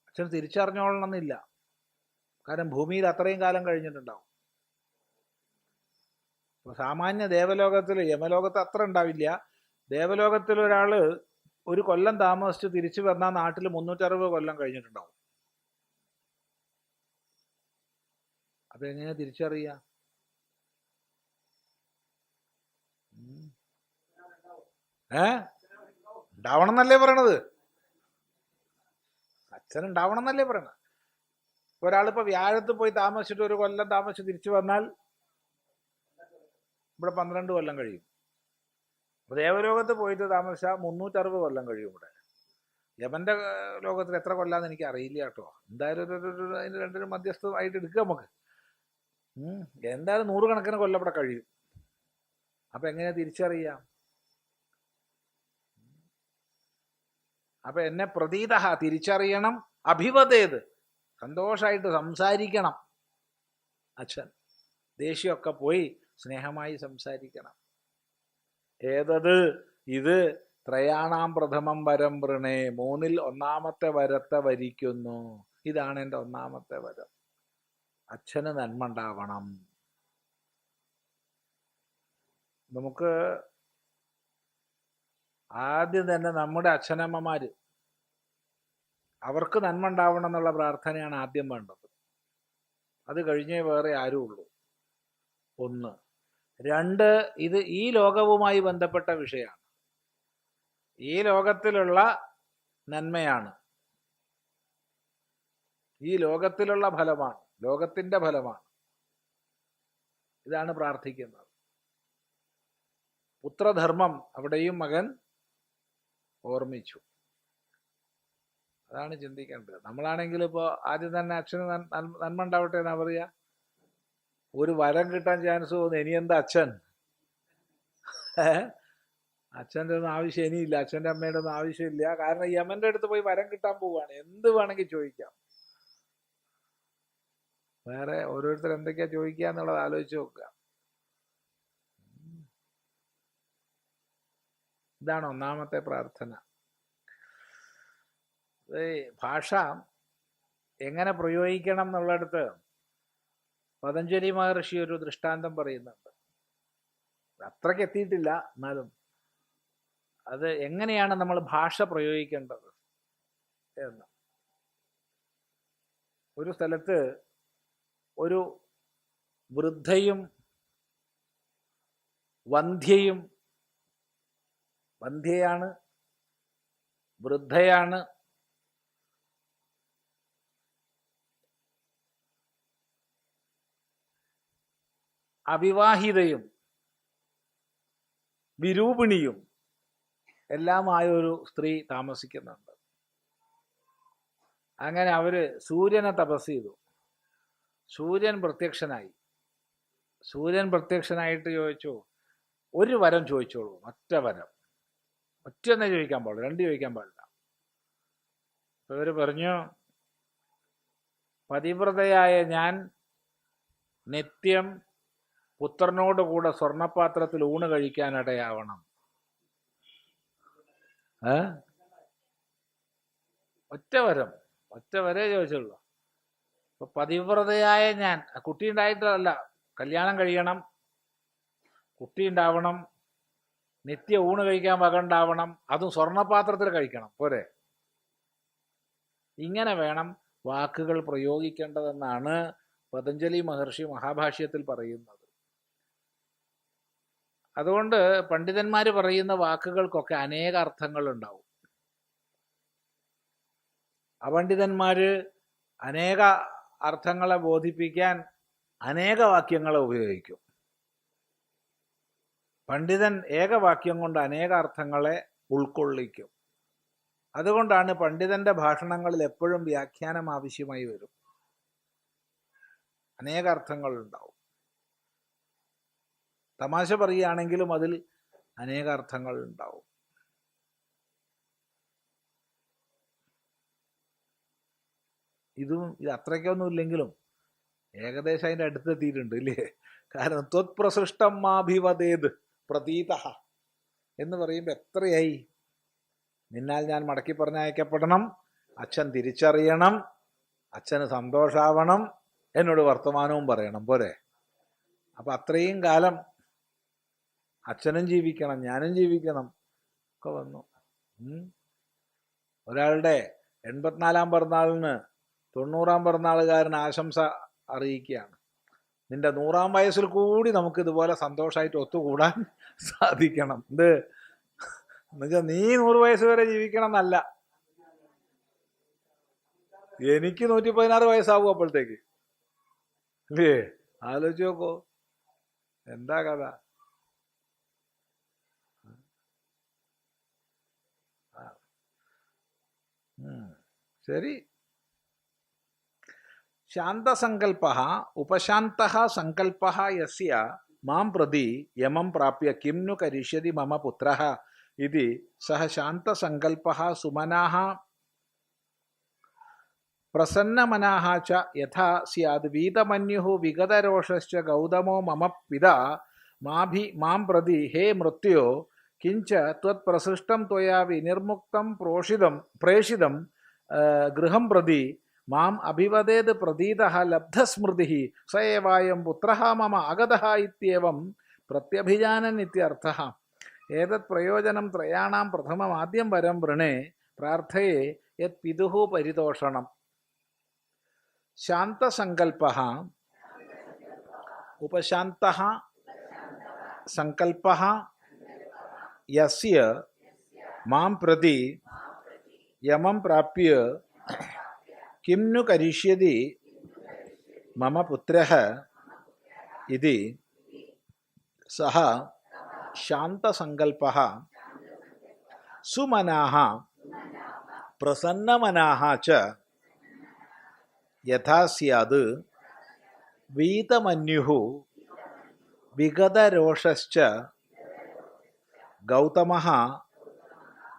A: അച്ഛൻ തിരിച്ചറിഞ്ഞോളണമെന്നില്ല. കാരണം ഭൂമിയിൽ അത്രയും കാലം കഴിഞ്ഞിട്ടുണ്ടാവും. സാമാന്യ ദേവലോകത്തിൽ, യമലോകത്ത് അത്ര ഉണ്ടാവില്ല. ദേവലോകത്തിൽ ഒരാള് 1 കൊല്ലം താമസിച്ച് തിരിച്ചു വന്നാൽ നാട്ടിൽ 360 കൊല്ലം കഴിഞ്ഞിട്ടുണ്ടാവും. അപ്പൊ എങ്ങനെ തിരിച്ചറിയാ? ഉണ്ടാവണം എന്നല്ലേ പറയണത്? അച്ഛൻ ഉണ്ടാവണം എന്നല്ലേ പറയണത്? ഒരാളിപ്പോ വ്യാഴത്ത് പോയി താമസിച്ചിട്ട് 1 കൊല്ലം താമസിച്ച് തിരിച്ചു വന്നാൽ ഇവിടെ 12 കൊല്ലം കഴിയും. ദേവലോകത്ത് പോയിട്ട് താമസിച്ചാൽ 360 കൊല്ലം കഴിയും ഇവിടെ. യമന്റെ ലോകത്തിൽ എത്ര കൊല്ലാന്ന് എനിക്ക് അറിയില്ല കേട്ടോ. എന്തായാലും അതിന് രണ്ടിനും മധ്യസ്ഥമായിട്ട് എടുക്കുക നമുക്ക്. എന്തായാലും 100 കണക്കിന് കൊല്ലം ഇവിടെ കഴിയും. അപ്പൊ എങ്ങനെ തിരിച്ചറിയാം? അപ്പൊ എന്നെ പ്രതീത, തിരിച്ചറിയണം. അഭിവദേത്, സന്തോഷമായിട്ട് സംസാരിക്കണം അച്ഛൻ. ദേഷ്യമൊക്കെ പോയി സ്നേഹമായി സംസാരിക്കണം. ഏതത്? ഇത് ത്രയാണാം പ്രഥമം വരം വൃണേ, 3ൽ ഒന്നാമത്തെ വരത്തെ വരിക്കുന്നു. ഇതാണ് എൻ്റെ ഒന്നാമത്തെ വരം. അച്ഛന് നന്മ ഉണ്ടാവണം. നമുക്ക് ആദ്യം തന്നെ നമ്മുടെ അച്ഛനമ്മമാര്, അവർക്ക് നന്മ ഉണ്ടാവണം എന്നുള്ള പ്രാർത്ഥനയാണ് ആദ്യം വേണ്ടത്. അത് കഴിഞ്ഞേ വേറെ ആരും ഉള്ളൂ. 1. 2, ഇത് ഈ ലോകവുമായി ബന്ധപ്പെട്ട വിഷയമാണ്. ഈ ലോകത്തിലുള്ള നന്മയാണ്, ഈ ലോകത്തിലുള്ള ഫലമാണ്, ലോകത്തിൻ്റെ ഫലമാണ്. ഇതാണ് പ്രാർത്ഥിക്കുന്നത്. പുത്രധർമ്മം അവിടെയും മകൻ ഓർമ്മിച്ചു. അതാണ് ചിന്തിക്കേണ്ടത്. നമ്മളാണെങ്കിൽ ഇപ്പോൾ ആദ്യം തന്നെ അച്ഛന് നന്മ ഉണ്ടാവട്ടെ എന്നാ പറയുക. ഒരു വരം കിട്ടാൻ ചാൻസ് തോന്നുന്നു, ഇനി എന്താ അച്ഛൻ? അച്ഛൻ്റെ ഒന്നും ആവശ്യം ഇനിയില്ല, അച്ഛൻ്റെ അമ്മയുടെ ഒന്നും ആവശ്യമില്ല. കാരണം യമന്റെ അടുത്ത് പോയി വരം കിട്ടാൻ പോവുകയാണ്. എന്ത് വേണമെങ്കിൽ ചോദിക്കാം. വേറെ ഓരോരുത്തർ എന്തൊക്കെയാ ചോദിക്കുക എന്നുള്ളത് ആലോചിച്ച് നോക്കുക. ഇതാണ് ഒന്നാമത്തെ പ്രാർത്ഥന. ഭാഷ എങ്ങനെ പ്രയോഗിക്കണം എന്നുള്ളിടത്ത് പതഞ്ജലി മഹർഷി ഒരു ദൃഷ്ടാന്തം പറയുന്നുണ്ട്. അത്രയ്ക്ക് എത്തിയിട്ടില്ല, എന്നാലും അത് എങ്ങനെയാണ് നമ്മൾ ഭാഷ പ്രയോഗിക്കേണ്ടത് എന്ന്. ഒരു സ്ഥലത്ത് ഒരു വൃദ്ധയും വന്ധ്യയാണ്, വൃദ്ധയാണ്, അവിവാഹിതയും വിരൂപിണിയും എല്ലാമായ ഒരു സ്ത്രീ താമസിക്കുന്നുണ്ട്. അങ്ങനെ അവര് സൂര്യനെ തപസ് ചെയ്തു. സൂര്യൻ പ്രത്യക്ഷനായിട്ട് ചോദിച്ചു, ഒരു വരം ചോദിച്ചോളൂ, ഒറ്റ വരം, ഒറ്റൊന്നേ ചോദിക്കാൻ പാടില്ല, രണ്ട് ചോദിക്കാൻ പാടില്ല. ഇവര് പറഞ്ഞു, പതിവ്രതയായ ഞാൻ നിത്യം പുത്രനോട് കൂടെ സ്വർണപാത്രത്തിൽ ഊണ് കഴിക്കാനിടയാവണം. ഒറ്റ വരേ ചോദിച്ചുള്ളൂ. അപ്പൊ പതിവ്രതയായ ഞാൻ, കുട്ടി ഉണ്ടായിട്ടല്ല, കല്യാണം കഴിയണം, കുട്ടി ഉണ്ടാവണം, നിത്യ ഊണ് കഴിക്കാൻ വകണ്ടാവണം, അതും സ്വർണപാത്രത്തിൽ കഴിക്കണം, പോരെ? ഇങ്ങനെ വേണം വാക്കുകൾ പ്രയോഗിക്കേണ്ടതെന്നാണ് പതഞ്ജലി മഹർഷി മഹാഭാഷ്യത്തിൽ പറയുന്നത്. അതുകൊണ്ട് പണ്ഡിതന്മാർ പറയുന്ന വാക്കുകൾക്കൊക്കെ അനേക അർത്ഥങ്ങൾ ഉണ്ടാവും. അപണ്ഡിതന്മാര് അനേക അർത്ഥങ്ങളെ ബോധിപ്പിക്കാൻ അനേക വാക്യങ്ങളെ ഉപയോഗിക്കും. പണ്ഡിതൻ ഏകവാക്യം കൊണ്ട് അനേക അർത്ഥങ്ങളെ ഉൾക്കൊള്ളിക്കും. അതുകൊണ്ടാണ് പണ്ഡിതന്റെ ഭാഷണങ്ങളിൽ എപ്പോഴും വ്യാഖ്യാനം ആവശ്യമായി വരും. അനേക അർത്ഥങ്ങൾ ഉണ്ടാവും. തമാശ പറയുകയാണെങ്കിലും അതിൽ അനേക അർത്ഥങ്ങൾ ഉണ്ടാവും. ഇത് അത്രയ്ക്കൊന്നും ഇല്ലെങ്കിലും ഏകദേശം അതിൻ്റെ അടുത്തെത്തിയിട്ടുണ്ട് ഇല്ലേ? കാരണം ത്വത്പ്രസൃഷ്ടം മാഭിവദേത് പ്രതീത എന്ന് പറയുമ്പോൾ എത്രയായി? നിന്നാൽ ഞാൻ മടക്കി പറഞ്ഞയക്കപ്പെടണം, അച്ഛൻ തിരിച്ചറിയണം, അച്ഛന് സന്തോഷാവണം, എന്നോട് വർത്തമാനവും പറയണം, പോരെ? അപ്പം അത്രയും കാലം അച്ഛനും ജീവിക്കണം, ഞാനും ജീവിക്കണം ഒക്കെ വന്നു. ഒരാളുടെ 84-ാം പിറന്നാളിന് 90-ാം പിറന്നാളുകാരൻ ആശംസ അറിയിക്കുകയാണ്. നിന്റെ 100-ാം വയസ്സിൽ കൂടി നമുക്ക് ഇതുപോലെ സന്തോഷമായിട്ട് ഒത്തുകൂടാൻ സാധിക്കണം. എന്നുവെച്ചാൽ നീ 100 വയസ്സ് വരെ ജീവിക്കണം എന്നല്ല, എനിക്ക് 116 വയസ്സാവും അപ്പോഴത്തേക്ക്, അല്ലേ? ആലോചിച്ച് നോക്കോ, എന്താ കഥ? ശരി. ശാന്തസങ്കൽപ്പഃ ഉപശാന്തഃ സങ്കൽപ്പഃ യസ്യ മാം പ്രതി യമം പ്രാപ്യ കിം नु കരിഷ്യതി മമ പുത്രഃ ഇതി സഹ ശാന്തസങ്കൽപ്പഃ സുമനാഃ പ്രസന്നമനാഃ ച യഥാ സ്യാദ് വീതമന്യുഃ വിഗതരോഷശ്ച ഗൗതമോ മമ പിതാ മാം പ്രതി ഹേ മൃത്യോ കിഞ്ച ത്വത്പ്രസൃഷ്ടം ത്വയാ വിനിർമുക്തം പ്രേഷിതം ഗൃഹം പ്രതി മാം അഭിവദേത് പ്രതീതഃ ലബ്ധസ്മൃതിഃ സ ഏവായം പുത്രഃ മമ ആഗതഃ ഇത്യേവം പ്രത്യഭിജാനൻ ഇത്യർത്ഥഃ. ഏതത് പ്രയോജനം ത്രയാണാം പ്രഥമമാദ്യം വരം വൃണേ പ്രാർത്ഥയേ യത് പിതുഃ പരിതോഷണം. ശാന്തസങ്കൽപ്പഃ ഉപശാന്തഃ സങ്കൽപ്പഃ യസ്യ മാം പ്രതി യമം പ്രാപ്യ കിം नु കരിഷ്യതി മമ പുത്രഃ ഇതി സഹ ശാന്തസങ്കൽപ്പഃ സുമനാഃ പ്രസന്നമനാഃ ച യഥാ സ്യാദ് വീതമന്യുഃ വിഗതരോഷശ്ച ഗൗതമഃ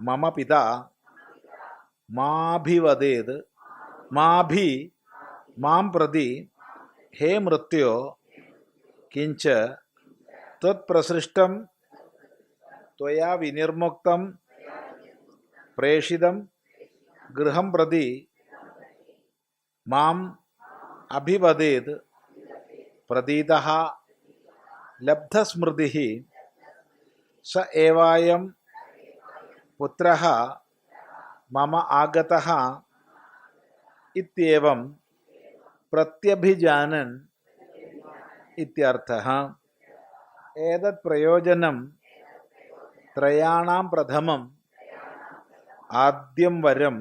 A: മമ പിതാ മാഭിവദേത് മാഭി മാം പ്രതി ഹേ മൃത്യോ കിഞ്ച ത്വത്പ്രസൃഷ്ടം ത്വയാ വിനിർമുക്തം പ്രേഷിതം ഗൃഹം പ്രതി മാം അഭിവദേത് പ്രതീതഃ ലബ്ധസ്മൃതിഃ സ ഏവായം പുത്രഃ മമ ആഗതഃ ഇത്യേവം പ്രത്യഭിജാനൻ ഇത്യർത്ഥഃ. ഏതത് പ്രയോജനം ത്രയാണാം പ്രഥമം ആദ്യം വരം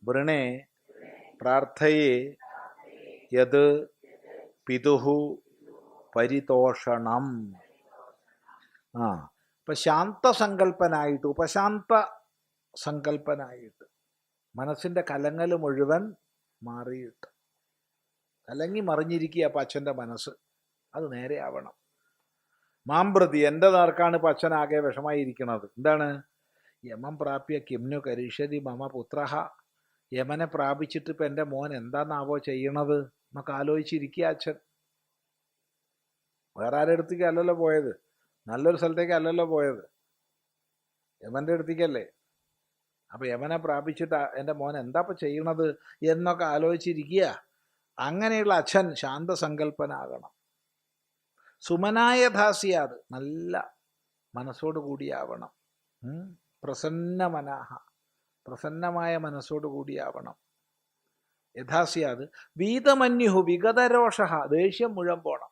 A: വൃണേ പ്രാർത്ഥയേ യത് പിതുഃ പരിതോഷണം. ഇപ്പം ശാന്തസങ്കല്പനായിട്ട് ഉപശാന്ത സങ്കല്പനായിട്ട് മനസ്സിൻ്റെ കലങ്ങൽ മുഴുവൻ മാറിയിട്ട് കലങ്ങി മറിഞ്ഞിരിക്കുക അപ്പം അച്ഛൻ്റെ മനസ്സ് അത് നേരെയാവണം. മാംപ്രതി എൻ്റെ നേർക്കാണ് ഇപ്പം അച്ഛനാകെ വിഷമായിരിക്കുന്നത്. എന്താണ്? യമം പ്രാപ്യ കിംനു കരീഷ്യതി മമ പുത്രഃ. യമനെ പ്രാപിച്ചിട്ട് ഇപ്പം എൻ്റെ മോൻ എന്താന്നാവോ ചെയ്യണത് എന്നൊക്കെ ആലോചിച്ചിരിക്കുക അച്ഛൻ. വേറെ ആരുടെ അടുത്തേക്ക് അല്ലല്ലോ പോയത്, നല്ലൊരു സ്ഥലത്തേക്ക് അല്ലല്ലോ പോയത്, യമൻ്റെ അടുത്തേക്കല്ലേ. അപ്പം യമനെ പ്രാപിച്ചിട്ട് എൻ്റെ മോൻ എന്താ ഇപ്പം ചെയ്യണത് എന്നൊക്കെ ആലോചിച്ചിരിക്കുക. അങ്ങനെയുള്ള അച്ഛൻ ശാന്തസങ്കല്പനാകണം. സുമനായ ധാസ്യാത്, നല്ല മനസ്സോടു കൂടിയാവണം. പ്രസന്ന മനാഹ, പ്രസന്നമായ മനസ്സോടു കൂടിയാവണം. യഥാസ്യാത് വീതമന്യുഹു വിഗതരോഷ, ദേഷ്യം മുഴുവൻ പോണം.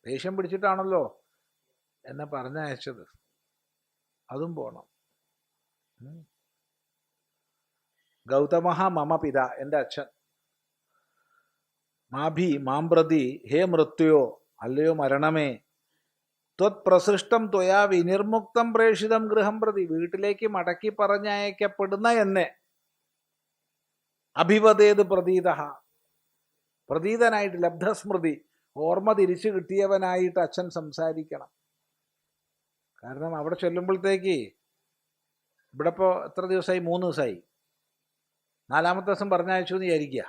A: ദേഷ്യം പിടിച്ചിട്ടാണല്ലോ എന്നെ പറഞ്ഞയച്ചത്, അതും പോണം. ഗൗതമഃ മമ പിത, എൻ്റെ അച്ഛൻ. മാഭി മാംപ്രതി ഹേ മൃത്യോ, അല്ലയോ മരണമേ, ത്വത് പ്രസൃഷ്ടം ത്വയാ വിനിർമുക്തം പ്രേഷിതം ഗൃഹം പ്രതി, വീട്ടിലേക്ക് മടക്കി പറഞ്ഞയക്കപ്പെടുന്ന എന്നെ അഭിവദേത് പ്രതീതഃ, പ്രതീതനായിട്ട് ലബ്ധസ്മൃതി, ഓർമ്മ തിരിച്ചു കിട്ടിയവനായിട്ട് അച്ഛൻ സംസാരിക്കണം. കാരണം അവിടെ ചെല്ലുമ്പോഴത്തേക്ക് ഇവിടെ ഇപ്പോൾ എത്ര ദിവസമായി? 3 ദിവസമായി. 4-മത്തെ ദിവസം പറഞ്ഞയച്ചു എന്ന് വിചാരിക്കുക.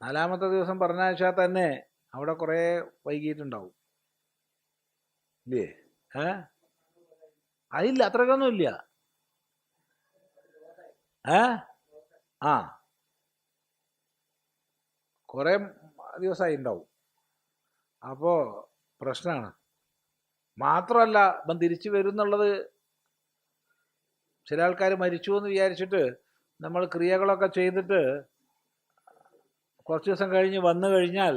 A: 4-മത്തെ ദിവസം പറഞ്ഞയച്ചാൽ തന്നെ അവിടെ കുറേ വൈകിട്ടുണ്ടാവും ഇല്ലേ? അതില്ല, അത്രക്കൊന്നും ഇല്ല. കുറേ ദിവസമായി ഉണ്ടാവും. അപ്പോൾ പ്രശ്നമാണ്. മാത്രമല്ല ഇപ്പം തിരിച്ചു വരും എന്നുള്ളത്, ചില ആൾക്കാർ മരിച്ചു എന്ന് വിചാരിച്ചിട്ട് നമ്മൾ ക്രിയകളൊക്കെ ചെയ്തിട്ട് കുറച്ച് ദിവസം കഴിഞ്ഞ് വന്നു കഴിഞ്ഞാൽ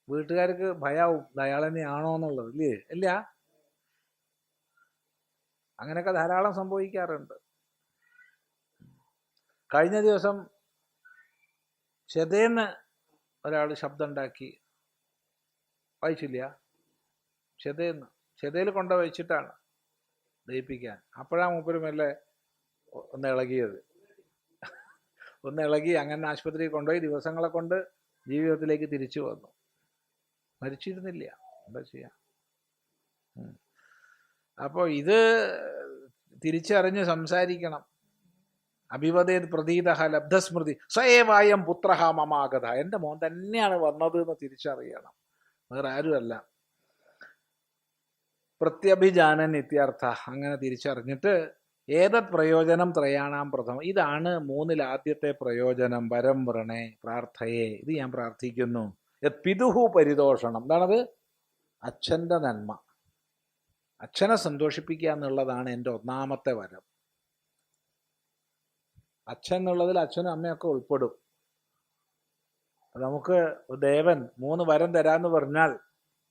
A: വീട്ടുകാർക്ക് ഭയാവും, അയാൾ തന്നെയാണോ എന്നുള്ളത്. ഇല്ലേ? ഇല്ല, അങ്ങനെയൊക്കെ ധാരാളം സംഭവിക്കാറുണ്ട്. കഴിഞ്ഞ ദിവസം ശതേന്ന് ഒരാൾ ശബ്ദം ഉണ്ടാക്കി, വായിച്ചില്ല? ശതയിൽ കൊണ്ട വെച്ചിട്ടാണ് ദഹിപ്പിക്കാൻ. അപ്പോഴാണ് മൂപ്പര് മെല്ലെ ഒന്ന് ഇളകിയത്. ഒന്ന് ഇളകി അങ്ങനെ ആശുപത്രിയിൽ കൊണ്ടുപോയി ദിവസങ്ങളെ കൊണ്ട് ജീവിതത്തിലേക്ക് തിരിച്ചു വന്നു. മരിച്ചിരുന്നില്ല, എന്താ ചെയ്യാം. അപ്പോൾ ഇത് തിരിച്ചറിഞ്ഞ് സംസാരിക്കണം. അഭിവദേത് പ്രതീതഃ ലബ്ധസ്മൃതി സയേവായം പുത്രഃ മമാഗത, എൻ്റെ മോൻ തന്നെയാണ് വന്നത് എന്ന് തിരിച്ചറിയണം, വേറെ ആരുമല്ല. പ്രത്യഭിജാനൻ ഇത്യർത്ഥ, അങ്ങനെ തിരിച്ചറിഞ്ഞിട്ട് ഏതത് പ്രയോജനം ത്രയാണാം പ്രഥമം, ഇതാണ് 3-ൽ ആദ്യത്തെ പ്രയോജനം. വരം വൃണേ പ്രാർത്ഥയേ, ഇത് ഞാൻ പ്രാർത്ഥിക്കുന്നു. പിതുഹു പരിതോഷണം, എന്താണത്? അച്ഛൻ്റെ നന്മ, അച്ഛനെ സന്തോഷിപ്പിക്കുക എന്നുള്ളതാണ് എൻ്റെ 1-മത്തെ വരം. അച്ഛൻ എന്നുള്ളതിൽ അച്ഛനും അമ്മയൊക്കെ ഉൾപ്പെടും. നമുക്ക് ദേവൻ 3 വരം തരാമെന്ന് പറഞ്ഞാൽ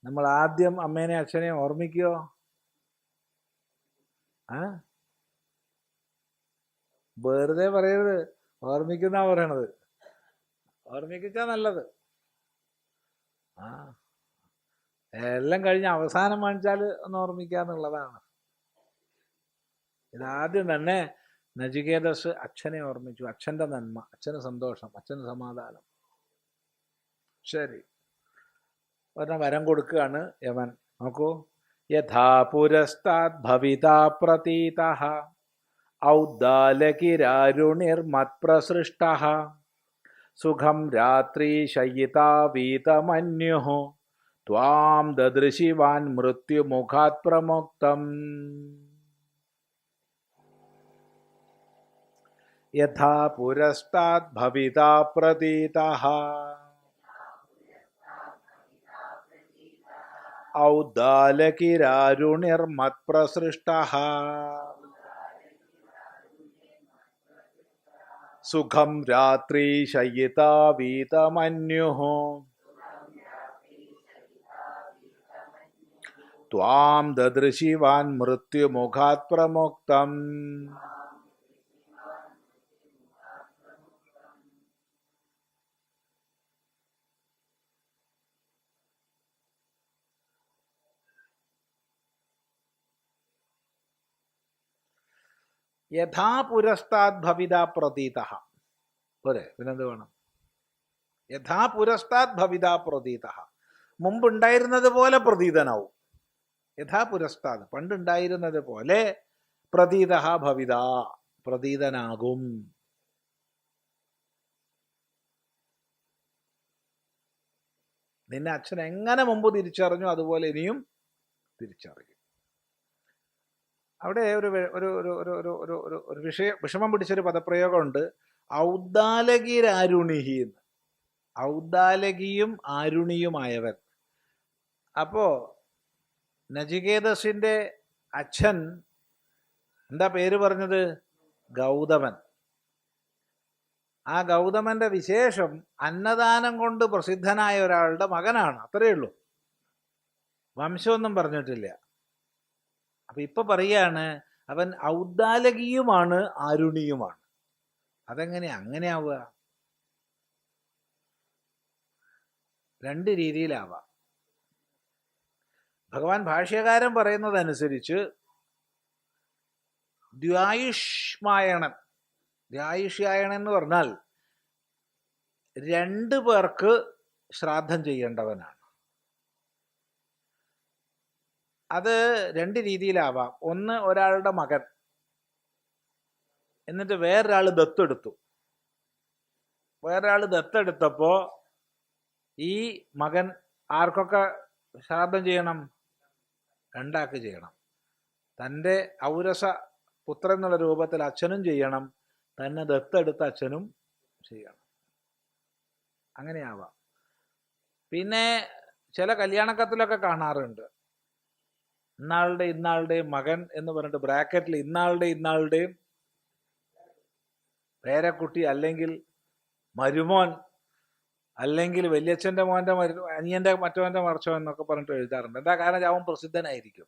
A: നമ്മൾ ആദ്യം അമ്മേനെ അച്ഛനെ ഓർമ്മിക്കുമോ? വെറുതെ പറയരുത്, ഓർമ്മിക്കുന്ന പറയണത്. ഓർമ്മിപ്പിച്ചാ നല്ലത്. എല്ലാം കഴിഞ്ഞ് അവസാനം വാങ്ങിച്ചാൽ ഒന്ന് ഓർമ്മിക്കാന്നുള്ളതാണ്. ഇതാദ്യം തന്നെ നചികേതസ് അച്ഛനെ ഓർമ്മിച്ചു, അച്ഛൻ്റെ നന്മ, അച്ഛന് സന്തോഷം, അച്ഛന് സമാധാനം. ശരി, പറഞ്ഞ വരം കൊടുക്കുകയാണ് യമൻ. നോക്കൂ, യഥാ പുരസ്താദ് ഭവിതാ പ്രതീതഃ ഔദ്ദാലകിരാരുണിർമത്പ്രസൃഷ്ടഃ സുഖം രാത്രി ശയിതാ വീതമന്യുഃ ത്വാം ദദൃശിവാൻ മൃത്യുമുഖാത് പ്രമുക്തം. യഥാ പുരസ്താദ് ഭവിതാ പ്രതീതഃ ഔദ്ദാലകിരാരുണിർമത്പ്രസൃഷ്ടഃ സുഖം രാത്രി ശയിതാ വീതമന്യുഃ ത്വാം ദദൃശിവാൻ മൃത്യുമുഖാത് പ്രമുക്തം. യഥാ പുരസ്താദ് ഭവിതാ പ്രതീതഃ പോരെ, പിന്നെന്ത് വേണം? യഥാ പുരസ്താദ് ഭവിതാ പ്രതീതഃ, മുമ്പുണ്ടായിരുന്നത് പോലെ പ്രതീതനാവും. യഥാ പുരസ്താദ്, പണ്ടുണ്ടായിരുന്നത് പോലെ, പ്രതീതഃ ഭവിതാ, പ്രതീതനാകും. നിന്നെ അച്ഛൻ എങ്ങനെ മുമ്പ് തിരിച്ചറിഞ്ഞു അതുപോലെ ഇനിയും തിരിച്ചറിയും. അവിടെ ഒരു ഒരു ഒരു ഒരു ഒരു ഒരു ഒരു വിഷമം പിടിച്ചൊരു പദപ്രയോഗമുണ്ട്, ഔദ്ദാലകിരാരുണിഹി എന്ന്. ഔദ്ദാലകിയും ആരുണിയുമായവൻ. അപ്പോ നചികേതസിന്റെ അച്ഛൻ എന്താ പേര് പറഞ്ഞത്? ഗൗതമൻ. ആ ഗൗതമന്റെ വിശേഷം അന്നദാനം കൊണ്ട് പ്രസിദ്ധനായ ഒരാളുടെ മകനാണ്, അത്രയേ ഉള്ളൂ. വംശമൊന്നും പറഞ്ഞിട്ടില്ല. അപ്പൊ ഇപ്പൊ പറയാണ് അവൻ ഔദ്ദാലകിയുമാണ് ആരുണിയുമാണ്. അതെങ്ങനെ അങ്ങനെയാവുക? രണ്ട് രീതിയിലാവാം. ഭഗവാൻ ഭാഷ്യകാരൻ പറയുന്നതനുസരിച്ച് ദ്വായുഷ്മായണൻ, ദ്വായുഷ്യായണൻ എന്ന് പറഞ്ഞാൽ രണ്ടു പേർക്ക് ശ്രാദ്ധം ചെയ്യേണ്ടവനാണ്. അത് രണ്ട് രീതിയിലാവാം. ഒന്ന്, ഒരാളുടെ മകൻ, എന്നിട്ട് വേറൊരാൾ ദത്തെടുത്തു. വേറൊരാൾ ദത്തെടുത്തപ്പോ ഈ മകൻ ആർക്കൊക്കെ ശ്രാദ്ധം ചെയ്യണം? രണ്ടാൾക്ക് ചെയ്യണം. തൻ്റെ ഔരസ പുത്രൻ എന്നുള്ള രൂപത്തിൽ അച്ഛനും ചെയ്യണം, തന്നെ ദത്തെടുത്ത അച്ഛനും ചെയ്യണം. അങ്ങനെയാവാം. പിന്നെ ചില കല്യാണക്കത്തിലൊക്കെ കാണാറുണ്ട്, ഇന്നാളുടെയും മകൻ എന്ന് പറഞ്ഞിട്ട് ബ്രാക്കറ്റിൽ ഇന്നാളുടെയും പേരക്കുട്ടി, അല്ലെങ്കിൽ മരുമോൻ, അല്ലെങ്കിൽ വലിയച്ഛൻ്റെ മോൻ്റെ അനിയൻ്റെ മറ്റവൻ്റെ മറച്ചോ എന്നൊക്കെ പറഞ്ഞിട്ട് എഴുതാറുണ്ട്. എന്താ കാരണം? അവൻ പ്രസിദ്ധനായിരിക്കും.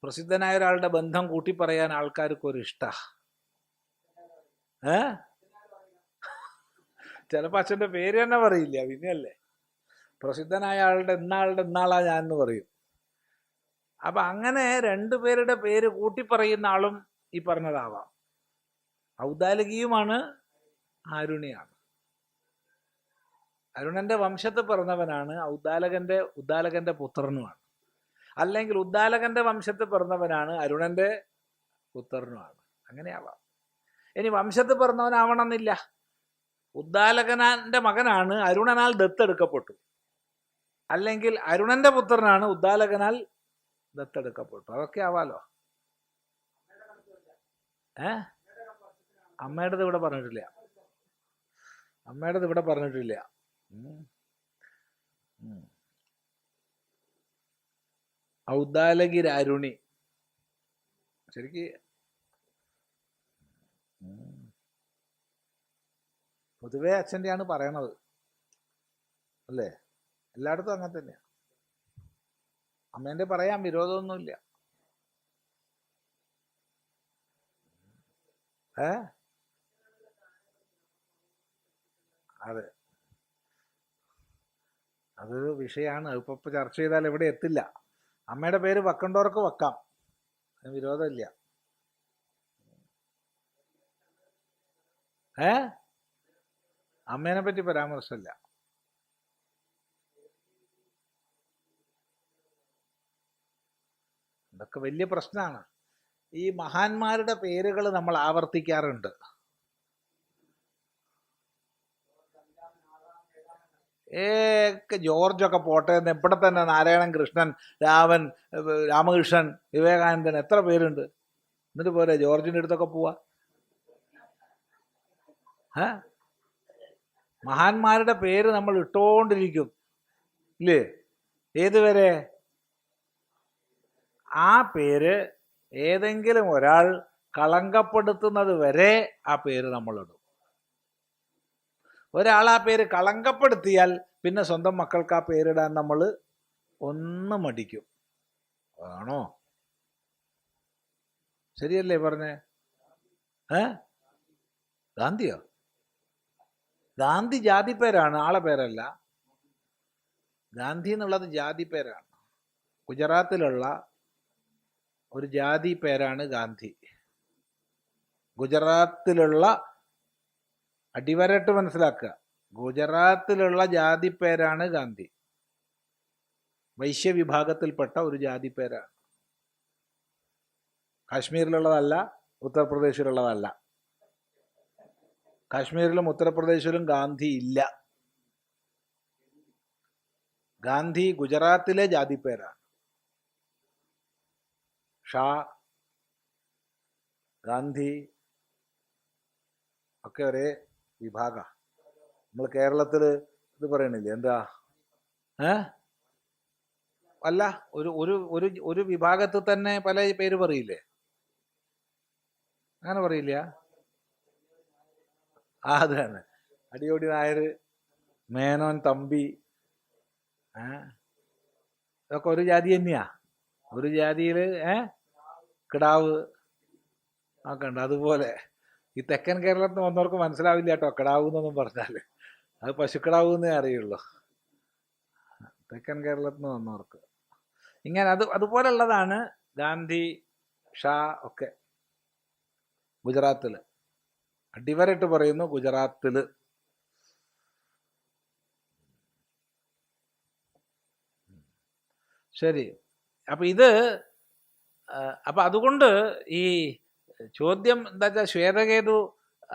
A: പ്രസിദ്ധനായ ഒരാളുടെ ബന്ധം കൂട്ടി പറയാൻ ആൾക്കാർക്ക് ഒരു ഇഷ്ട. ചിലപ്പോൾ അച്ഛൻ്റെ പേര് തന്നെ പറയില്ല, പിന്നെയല്ലേ പ്രസിദ്ധനായ ആളുടെ ഇന്നാളാ ഞാൻ എന്ന് പറയും. അപ്പൊ അങ്ങനെ രണ്ടുപേരുടെ പേര് കൂട്ടി പറയുന്ന ആളും ഈ പറഞ്ഞതാവാം. ഔദ്ദാലകിയുമാണ് ആരുണിയാണ്. അരുണന്റെ വംശത്തിൽ പിറന്നവനാണ്, ഉദ്ദാലകന്റെ പുത്രനുമാണ്. അല്ലെങ്കിൽ ഉദ്ദാലകന്റെ വംശത്തിൽ പിറന്നവനാണ്, അരുണന്റെ പുത്രനുമാണ്. അങ്ങനെയാവാം. ഇനി വംശത്തിൽ പിറന്നവനാവണമെന്നില്ല. ഉദ്ദാലകന്റെ മകനാണ്, അരുണനാൽ ദത്തെടുക്കപ്പെട്ടു. അല്ലെങ്കിൽ അരുണന്റെ പുത്രനാണ്, ഉദ്ദാലകനാൽ ദത്തെടുക്കപ്പെട്ടു. അതൊക്കെ ആവാലോ. അമ്മയുടേത് ഇവിടെ പറഞ്ഞിട്ടില്ല. ഔദ്ദാലകിരാരുണി ശരിക്ക് പൊതുവെ അച്ഛൻ്റെയാണ് പറയണത്, അല്ലേ? എല്ലായിടത്തും അങ്ങനെ തന്നെയാണ്. അമ്മേൻ്റെ പറയാൻ വിരോധമൊന്നുമില്ല. അതെ, അതൊരു വിഷയമാണ്. ഇപ്പൊ ചർച്ച ചെയ്താൽ എവിടെ എത്തില്ല. അമ്മയുടെ പേര് വെക്കണ്ടവർക്ക് വെക്കാം, വിരോധമില്ല. അമ്മേനെ പറ്റി പരാമർശമില്ല. ഇതൊക്കെ വലിയ പ്രശ്നമാണ്. ഈ മഹാന്മാരുടെ പേരുകൾ നമ്മൾ ആവർത്തിക്കാറുണ്ട്. ജോർജൊക്കെ പോട്ടെ, ഇവിടെ തന്നെ നാരായണൻ, കൃഷ്ണൻ, രാമൻ, രാമകൃഷ്ണൻ, വിവേകാനന്ദൻ, എത്ര പേരുണ്ട്. എന്നിട്ട് പോരെ ജോർജിൻ്റെ അടുത്തൊക്കെ പോവാ? മഹാന്മാരുടെ പേര് നമ്മൾ ഇട്ടോണ്ടിരിക്കും ഇല്ലേ? ഏതുവരെ? ആ പേര് ഏതെങ്കിലും ഒരാൾ കളങ്കപ്പെടുത്തുന്നത് വരെ ആ പേര് നമ്മളിടും. ഒരാൾ ആ പേര് കളങ്കപ്പെടുത്തിയാൽ പിന്നെ സ്വന്തം മക്കൾക്ക് ആ പേരിടാൻ നമ്മൾ ഒന്ന് മടിക്കും. ആണോ? ശരിയല്ലേ പറഞ്ഞേ? ഗാന്ധിയോ? ഗാന്ധി ജാതി പേരാണ്, ആളെ പേരല്ല. ഗാന്ധി എന്നുള്ളത് ജാതി പേരാണ്. ഗുജറാത്തിലുള്ള ഒരു ജാതി പേരാണ് ഗാന്ധി. ഗുജറാത്തിലുള്ള, അടിവരട്ട് മനസ്സിലാക്കുക, ഗുജറാത്തിലുള്ള ജാതി പേരാണ് ഗാന്ധി. വൈശ്യവിഭാഗത്തിൽപ്പെട്ട ഒരു ജാതി പേരാണ്. കാശ്മീരിലുള്ളതല്ല, ഉത്തർപ്രദേശിലുള്ളതല്ല. കാശ്മീരിലും ഉത്തർപ്രദേശിലും ഗാന്ധി ഇല്ല. ഗാന്ധി ഗുജറാത്തിലെ ജാതി പേരാണ്. ഷാ, ഗാന്ധി ഒക്കെ ഒരേ വിഭാഗ. നമ്മൾ കേരളത്തിൽ ഇത് പറയണില്ലേ, എന്താ അല്ല, ഒരു ഒരു ഒരു ഒരു വിഭാഗത്തിൽ തന്നെ പല പേര് പറയില്ലേ? അങ്ങനെ പറയില്ല? അത് തന്നെ, അടിയോടി നായർ, മേനോൻ, തമ്പി, ഇതൊക്കെ ഒരു ജാതി തന്നെയാ. ഒരു ജാതിയിൽ കിടാവ് ഒക്കെ ഉണ്ട്. അതുപോലെ ഈ തെക്കൻ കേരളത്തിൽ വന്നവർക്ക് മനസ്സിലാവില്ല കേട്ടോ കിടാവ് എന്നൊന്നും പറഞ്ഞാൽ. അത് പശുക്കിടാവ് എന്നേ അറിയുള്ളൂ തെക്കൻ കേരളത്തിൽ നിന്ന് വന്നവർക്ക്. ഇങ്ങനെ അതുപോലുള്ളതാണ് ഗാന്ധി, ഷാ ഒക്കെ ഗുജറാത്തിൽ. അടിവരട്ട് പറയുന്നു ഗുജറാത്തിൽ. ശരി. അപ്പൊ അതുകൊണ്ട് ഈ ചോദ്യം എന്താ വെച്ചാൽ, ശ്വേതകേതു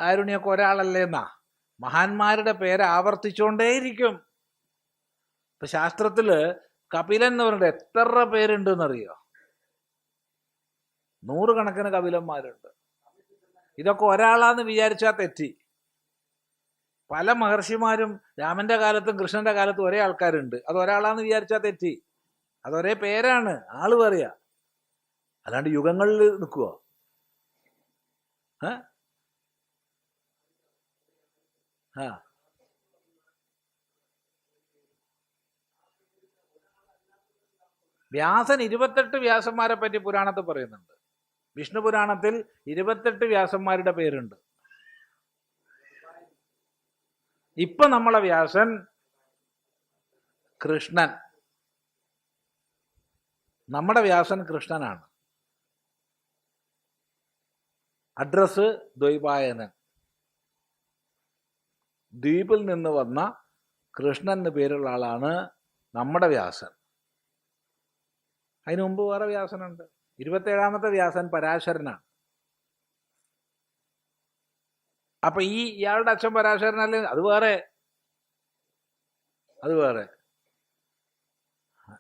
A: ആരുണിയൊക്കെ ഒരാളല്ലേന്നാ. മഹാന്മാരുടെ പേര് ആവർത്തിച്ചുകൊണ്ടേയിരിക്കും. ഇപ്പൊ ശാസ്ത്രത്തില് കപിലൻ എന്ന് പറഞ്ഞിട്ട് എത്ര പേരുണ്ടെന്നറിയോ? 100 കണക്കിന് കപിലന്മാരുണ്ട്. ഇതൊക്കെ ഒരാളാന്ന് വിചാരിച്ചാൽ തെറ്റി. പല മഹർഷിമാരും രാമന്റെ കാലത്തും കൃഷ്ണന്റെ കാലത്തും ഒരേ ആൾക്കാരുണ്ട്. അത് ഒരാളാന്ന് വിചാരിച്ചാൽ തെറ്റി. അതൊരേ പേരാണ്, ആള് പറയാ. അല്ലാണ്ട് യുഗങ്ങളിൽ നിൽക്കുവോ? വ്യാസൻ 28 വ്യാസന്മാരെ പറ്റി പുരാണത്തിൽ പറയുന്നുണ്ട്. വിഷ്ണു പുരാണത്തിൽ 28 വ്യാസന്മാരുടെ പേരുണ്ട്. ഇപ്പൊ നമ്മളെ വ്യാസൻ കൃഷ്ണൻ. നമ്മുടെ വ്യാസൻ കൃഷ്ണനാണ്. അഡ്രസ് ദ്വൈപായനൻ. ദ്വീപിൽ നിന്ന് വന്ന കൃഷ്ണൻ എന്ന് പേരുള്ള ആളാണ് നമ്മുടെ വ്യാസൻ. അതിനു മുമ്പ് വേറെ വ്യാസനുണ്ട്. 27ാമത്തെ വ്യാസൻ പരാശരനാണ്. അപ്പൊ ഇയാളുടെ അച്ഛൻ പരാശരനല്ലേ? അത് വേറെ.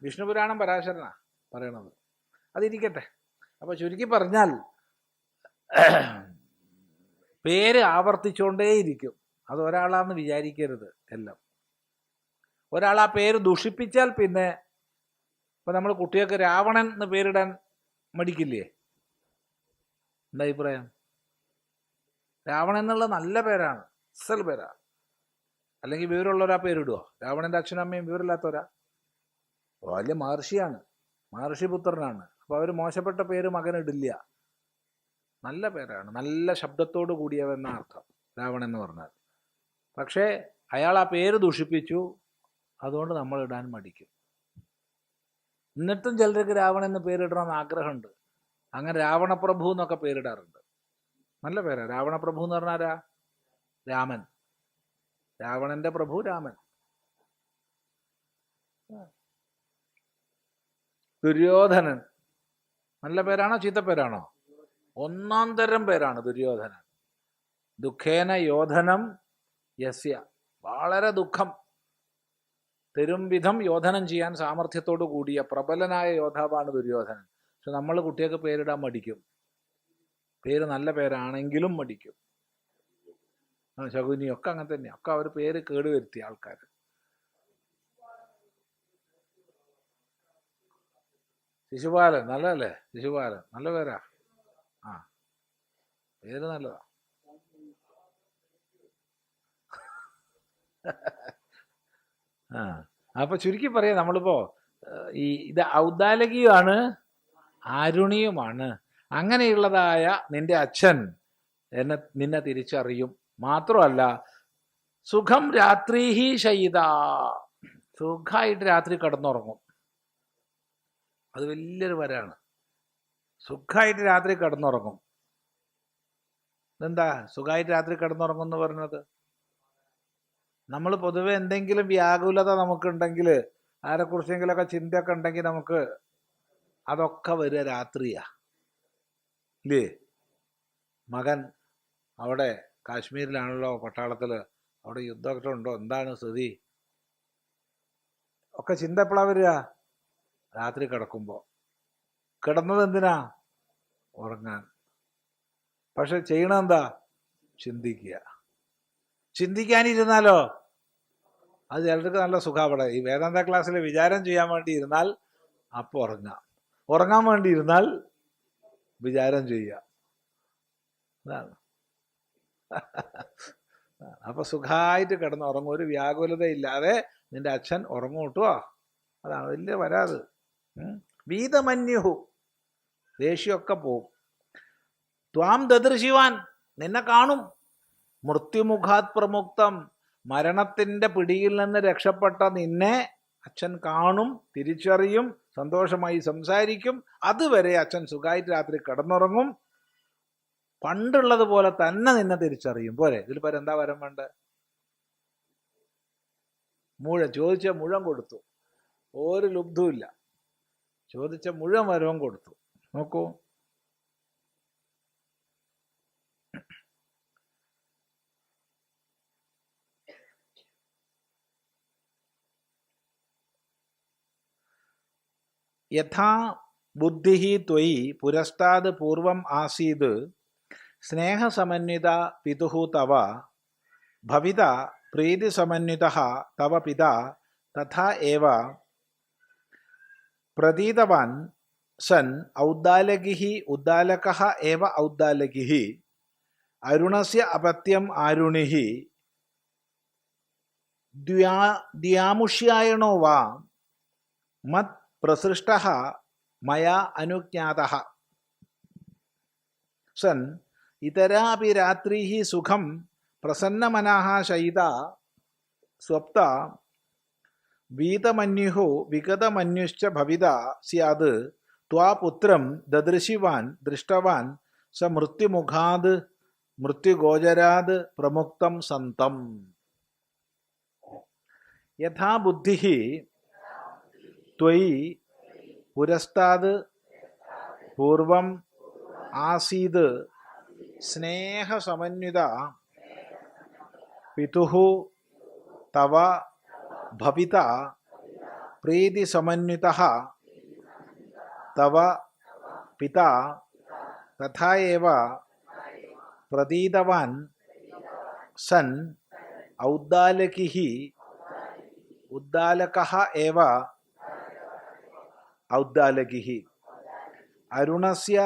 A: വിഷ്ണു പുരാണം പരാശരനാ പറയണത്. അതിരിക്കട്ടെ. അപ്പൊ ചുരുക്കി പറഞ്ഞാൽ പേര് ആവർത്തിച്ചുകൊണ്ടേയിരിക്കും. അത് ഒരാളാന്ന് വിചാരിക്കരുത്. എല്ലാം ഒരാൾ ആ പേര് ദുഷിപ്പിച്ചാൽ പിന്നെ ഇപ്പൊ നമ്മൾ കുട്ടികൾക്ക് രാവണൻ എന്ന് പേരിടാൻ മടിക്കില്ലേ? എന്താ അഭിപ്രായം? രാവണൻ എന്നുള്ള നല്ല പേരാണ്, അസൽ പേരാ. അല്ലെങ്കിൽ വിവരമുള്ളവരാ പേരിടുവോ? രാവണന്റെ അച്ഛനും അമ്മയും വിവരമില്ലാത്തവരാ? വലിയ മഹർഷിയാണ്, മഹർഷിപുത്രനാണ്. അപ്പൊ അവര് മോശപ്പെട്ട പേര് മകനിടില്ല. നല്ല പേരാണ്, നല്ല ശബ്ദത്തോട് കൂടിയവെന്ന അർത്ഥം രാവണൻ എന്ന് പറഞ്ഞാൽ. പക്ഷേ അയാൾ ആ പേര് ദുഷിപ്പിച്ചു, അതുകൊണ്ട് നമ്മൾ ഇടാൻ മടിക്കും. എന്നിട്ടും ചിലർക്ക് രാവണൻ എന്ന് പേരിടണമെന്ന് ആഗ്രഹമുണ്ട്. അങ്ങനെ രാവണപ്രഭു എന്നൊക്കെ പേരിടാറുണ്ട്. നല്ല പേരാ. രാവണപ്രഭു എന്ന് പറഞ്ഞാൽ ആരാ? രാമൻ. രാവണന്റെ പ്രഭു രാമൻ. ദുര്യോധനൻ നല്ല പേരാണോ ചീത്തപ്പേരാണോ? ഒന്നാം തരം പേരാണ് ദുര്യോധനൻ. ദുഃഖേന യോധനം യസ്യ, വളരെ ദുഃഖം തരും വിധം യോധനം ചെയ്യാൻ സാമർഥ്യത്തോടു കൂടിയ പ്രബലനായ യോദ്ധാവാണ് ദുര്യോധനൻ. പക്ഷെ നമ്മൾ കുട്ടികൾക്ക് പേരിടാൻ മടിക്കും. പേര് നല്ല പേരാണെങ്കിലും മടിക്കും. ശകുനിയൊക്കെ അങ്ങനെ തന്നെയാണ്. ഒക്കെ അവർ പേര് കേടുവരുത്തിയ ആൾക്കാർ. ശിശുപാലൻ നല്ലതല്ലേ? ശിശുപാലൻ നല്ല പേരാ. ആ, പേര് നല്ലതാ. ആ, അപ്പൊ ചുരുക്കി പറയാം, നമ്മളിപ്പോ ഇത് ഔദ്ദാലകിയുമാണ്, ആരുണിയുമാണ്. അങ്ങനെയുള്ളതായ നിന്റെ അച്ഛൻ നിന്നെ തിരിച്ചറിയും. മാത്രമല്ല സുഖം രാത്രിഹി ശയിത, സുഖമായിട്ട് രാത്രി കിടന്നുറങ്ങും. അത് വലിയൊരു വരാണ്. സുഖമായിട്ട് രാത്രി കിടന്നുറങ്ങും. എന്താ സുഖമായിട്ട് രാത്രി കിടന്നുറങ്ങും എന്ന് പറഞ്ഞത്? നമ്മൾ പൊതുവെ എന്തെങ്കിലും വ്യാകുലത നമുക്കുണ്ടെങ്കിൽ, ആരെക്കുറിച്ചെങ്കിലൊക്കെ ചിന്തയൊക്കെ ഉണ്ടെങ്കിൽ നമുക്ക് അതൊക്കെ വരിക രാത്രിയാ, ഇല്ലേ? മകൻ അവിടെ കാശ്മീരിലാണല്ലോ, പട്ടാളത്തില്, അവിടെ യുദ്ധമൊക്കെ ഉണ്ടോ, എന്താണ് സ്ഥിതി, ഒക്കെ ചിന്ത എപ്പോഴാ വരിക? രാത്രി കിടക്കുമ്പോൾ. കിടന്നത് എന്തിനാ? ഉറങ്ങാൻ. പക്ഷെ ചെയ്യണെന്താ? ചിന്തിക്കുക. ചിന്തിക്കാനിരുന്നാലോ അത് ചിലർക്ക് നല്ല സുഖം. അവിടെ ഈ വേദാന്ത ക്ലാസ്സിൽ വിചാരം ചെയ്യാൻ വേണ്ടി ഇരുന്നാൽ അപ്പോൾ ഉറങ്ങാം, ഉറങ്ങാൻ വേണ്ടി ഇരുന്നാൽ വിചാരം ചെയ്യുക. അതാണ്. അപ്പൊ സുഖമായിട്ട് കിടന്ന് ഉറങ്ങും, ഒരു വ്യാകുലതയില്ലാതെ നിന്റെ അച്ഛൻ ഉറങ്ങും കേട്ടോ. അതാണ് വലിയ വരാത്. വീതമന്യുഹു, ദേഷ്യമൊക്കെ പോവും. ത്വാം ദദൃശിവാൻ, നിന്നെ കാണും. മൃത്യുമുഖാത് പ്രമുക്തം, മരണത്തിന്റെ പിടിയിൽ നിന്ന് രക്ഷപ്പെട്ട നിന്നെ അച്ഛൻ കാണും, തിരിച്ചറിയും, സന്തോഷമായി സംസാരിക്കും. അതുവരെ അച്ഛൻ സുഖമായിട്ട് രാത്രി കിടന്നുറങ്ങും. പണ്ടുള്ളത് പോലെ തന്നെ നിന്നെ തിരിച്ചറിയും. പോരെ? ഇതിൽ പേര് എന്താ വരം വേണ്ട? ചോദിച്ച മുഴുവൻ കൊടുത്തു, ഒരു ലുബ്ധുമില്ല. ചോദിച്ച മുഴുവൻ വരവും കൊടുത്തു. നോക്കൂ, യഥാ ബുദ്ധി ത്വയി പുരസ്താത് പൂർവം ആസീത് സ്നേഹസമന്വിത പിതുഃ തവ ഭവിത പ്രീതിസമന്വിതഃ തവ പിതാ തഥാ ഏവ പ്രതീതവാൻ സൻ ഔദ്ദാലകിഃ ഉദ്ദാലകഃ ഏവ ഔദ്ദാലകിഃ അരുണസ്യ അപത്യം ആരുണിഃ ദ്യാമുഷ്യായണോ വാ മത് പ്രസൃഷ്ടഃ മയാ അനുജ്ഞാതഃ സൻ ഇതരാപി രാത്രിഃ സുഖം പ്രസന്നമനഃ ശയിത സ്വപ്ത വീതമന്യുഃ വിഗതമന്യുശ്ച ഭവിത സ്യാത് ത്വാ പുത്രം ദദൃശിവാൻ ദൃഷ്ടവാൻ സ മൃത്യുമുഖാത് മൃത്യുഗോചരാത് പ്രമുക്തം സന്തം. യഥാ ബുദ്ധിഃ ത്വയി പുരസ്താത് പൂർവം ആസീത് സ്നേഹസമന്വിത പിതുഃ തവ ഭവിത പ്രീതിസമന്വിതഃ തവ പിതാ തഥാ ഏവ പ്രതീതവാൻ സൻ ഔദ്ദാലകിഃ ഉദ്ദാലകഃ ഏവ ഔദ്ദാലകിഃ അരുണസ്യ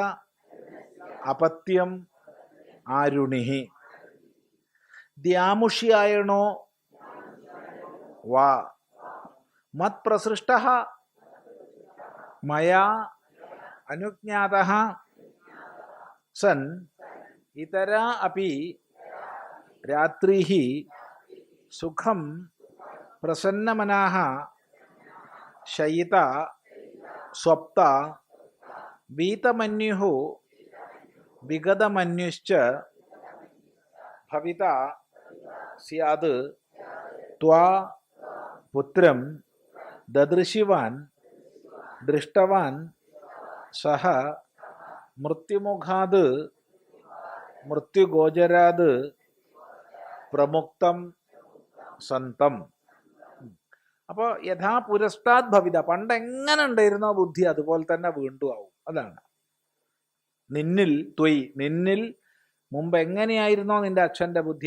A: അപത്യം ആരുണിഃ ദ്യാമുഷ്യായണോ വാ മത്പ്രസൃഷ്ടഃ മയാ അനുജ്ഞാതഃ സൻ ഇതരാ അപി രാത്രിഃ സുഖം പ്രസന്നമനഃ ശയിത സ്വപ്ത വീതമന്യുഃ വിഗതമന്യുശ്ച ഭവിത സ്യാത് ത്വാ പുത്രം ദദൃശിവാൻ ദൃഷ്ടവാൻ സഹ മൃത്യുമുഖാത് മൃത്യുഗോചരാത് പ്രമുക്തം സന്തം. അപ്പോൾ യഥാ പുരസ്താത് ഭവിത, പണ്ട് എങ്ങനെ ഉണ്ടായിരുന്നോ ബുദ്ധി അതുപോലെ തന്നെ വീണ്ടും ആവും. അതാണ് നിന്നിൽ ത്വയ്, നിന്നിൽ മുമ്പ് എങ്ങനെയായിരുന്നോ നിന്റെ അച്ഛൻ്റെ ബുദ്ധി,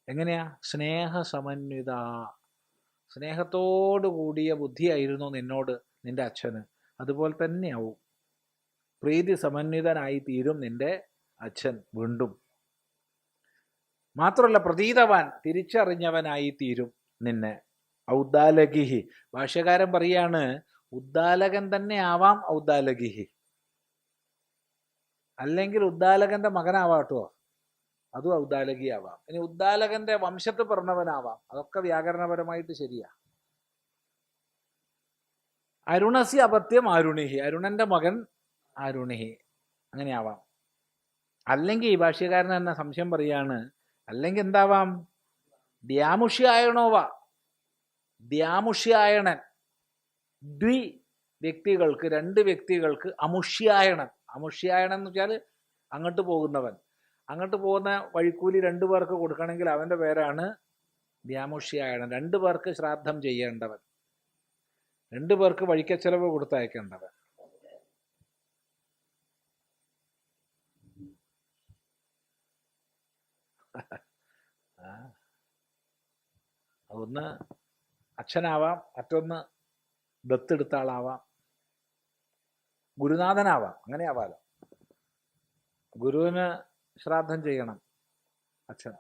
A: എങ്ങനെയാ സ്നേഹസമന്വിത, സ്നേഹത്തോടു കൂടിയ ബുദ്ധിയായിരുന്നു നിന്നോട് നിന്റെ അച്ഛന്, അതുപോലെ തന്നെയാവും. പ്രീതി സമന്വിതനായി തീരും നിന്റെ അച്ഛൻ വീണ്ടും. മാത്രമല്ല പ്രതീതവാൻ, തിരിച്ചറിഞ്ഞവനായി തീരും നിന്നെ. ഔദ്ദാലകിഹി, ഭാഷ്യകാരൻ പറയാണ് ഉദ്ദാലകൻ തന്നെ ആവാം ഔദ്ദാലകിഹി, അല്ലെങ്കിൽ ഉദ്ദാലകന്റെ മകനാവാട്ടോ, അതും ഔദ്ദാലകിയാവാം. ഇനി ഉദ്ദാലകന്റെ വംശത്ത് പിറന്നവനാവാം, അതൊക്കെ വ്യാകരണപരമായിട്ട് ശരിയാ. അരുണസി അപത്യം ആരുണിഹി, അരുണന്റെ മകൻ ആരുണിഹി, അങ്ങനെയാവാം. അല്ലെങ്കിൽ ഈ ഭാഷ്യകാരൻ തന്നെ സംശയം പറയാണ്, അല്ലെങ്കിൽ എന്താവാം, ദ്യാമുഷ്യായണോവ, ദ്യാമുഷ്യായണൻ, ദ്വി വ്യക്തികൾക്ക്, രണ്ട് വ്യക്തികൾക്ക് അമുഷ്യായണൻ. അമുഷ്യായണൻ എന്ന് വെച്ചാൽ അങ്ങോട്ട് പോകുന്നവൻ, അങ്ങോട്ട് പോകുന്ന വഴിക്കൂലി 2 പേർക്ക് കൊടുക്കണമെങ്കിൽ അവൻ്റെ പേരാണ് ദ്യാമുഷ്യായണൻ. 2 പേർക്ക് ശ്രാദ്ധം ചെയ്യേണ്ടവൻ, 2 പേർക്ക് വഴിക്കച്ചെലവ് കൊടുത്തയക്കേണ്ടവൻ. ഒന്ന് അച്ഛനാവാം, മറ്റൊന്ന് ദത്തെടുത്ത ആളാവാം, ഗുരുനാഥനാവാം, അങ്ങനെ ആവാലോ. ഗുരുവിന് ശ്രാദ്ധം ചെയ്യണം അച്ഛൻ,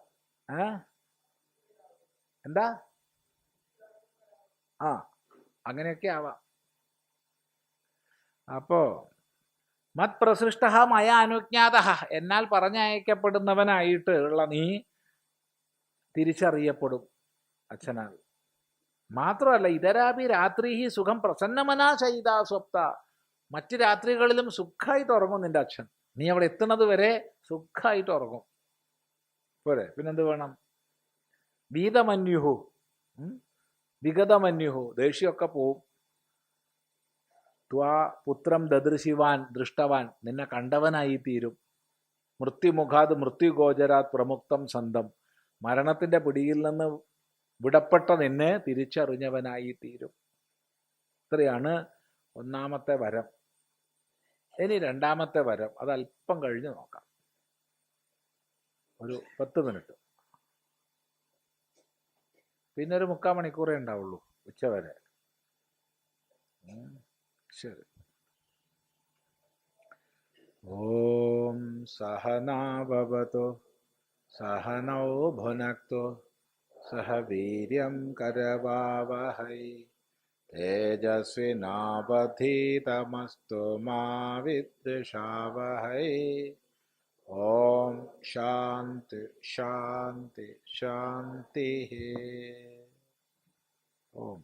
A: എന്താ അങ്ങനെയൊക്കെ ആവാം. അപ്പോ മത് പ്രസൃഷ്ട മയ അനുജ്ഞാത, എന്നാൽ പറഞ്ഞയക്കപ്പെടുന്നവനായിട്ട് ഉള്ള നീ തിരിച്ചറിയപ്പെടും അച്ഛനാൽ. മാത്രമല്ല ഇതരാപി രാത്രി സുഖം പ്രസന്നമനാ ശൈതാ സ്വപ്ത, മറ്റ് രാത്രികളിലും സുഖമായിട്ട് ഉറങ്ങും നിന്റെ അച്ഛൻ. നീ അവിടെ എത്തുന്നത് വരെ സുഖമായിട്ട് ഉറങ്ങും. പോരെ, പിന്നെന്ത് വേണം? വീതമന്യുഹു, വിഗതമന്യുഹു, ദേഷ്യമൊക്കെ പോവും. ത്വാ പുത്രം ദദൃശിവാൻ, ദൃഷ്ടവാൻ, നിന്നെ കണ്ടവനായി തീരും. മൃത്യുമുഖാത് മൃത്യുഗോചരാത് പ്രമുക്തം സന്തം, മരണത്തിന്റെ പിടിയിൽ നിന്ന് വിടപ്പെട്ട നിന്നെ തിരിച്ചറിഞ്ഞവനായി തീരും. ഇത്രയാണ് ഒന്നാമത്തെ വരം. ഇനി രണ്ടാമത്തെ വരം, അത് അല്പം കഴിഞ്ഞ് നോക്കാം, ഒരു 10 മിനിറ്റ്, പിന്നെ ഒരു 3/4 മണിക്കൂറേ ഉണ്ടാവുള്ളൂ ഉച്ചവരെ. ശരി. ഓം സഹനാവവതു സഹനൗ ഭുനക്തു സഹ വീര്യം കരവാവഹൈ തേജസ്വിനാവധീതമസ്തു മാ വിദ്വിഷാവഹൈ. ഓം ശാന്തി ശാന്തി ശാന്തി. ഓം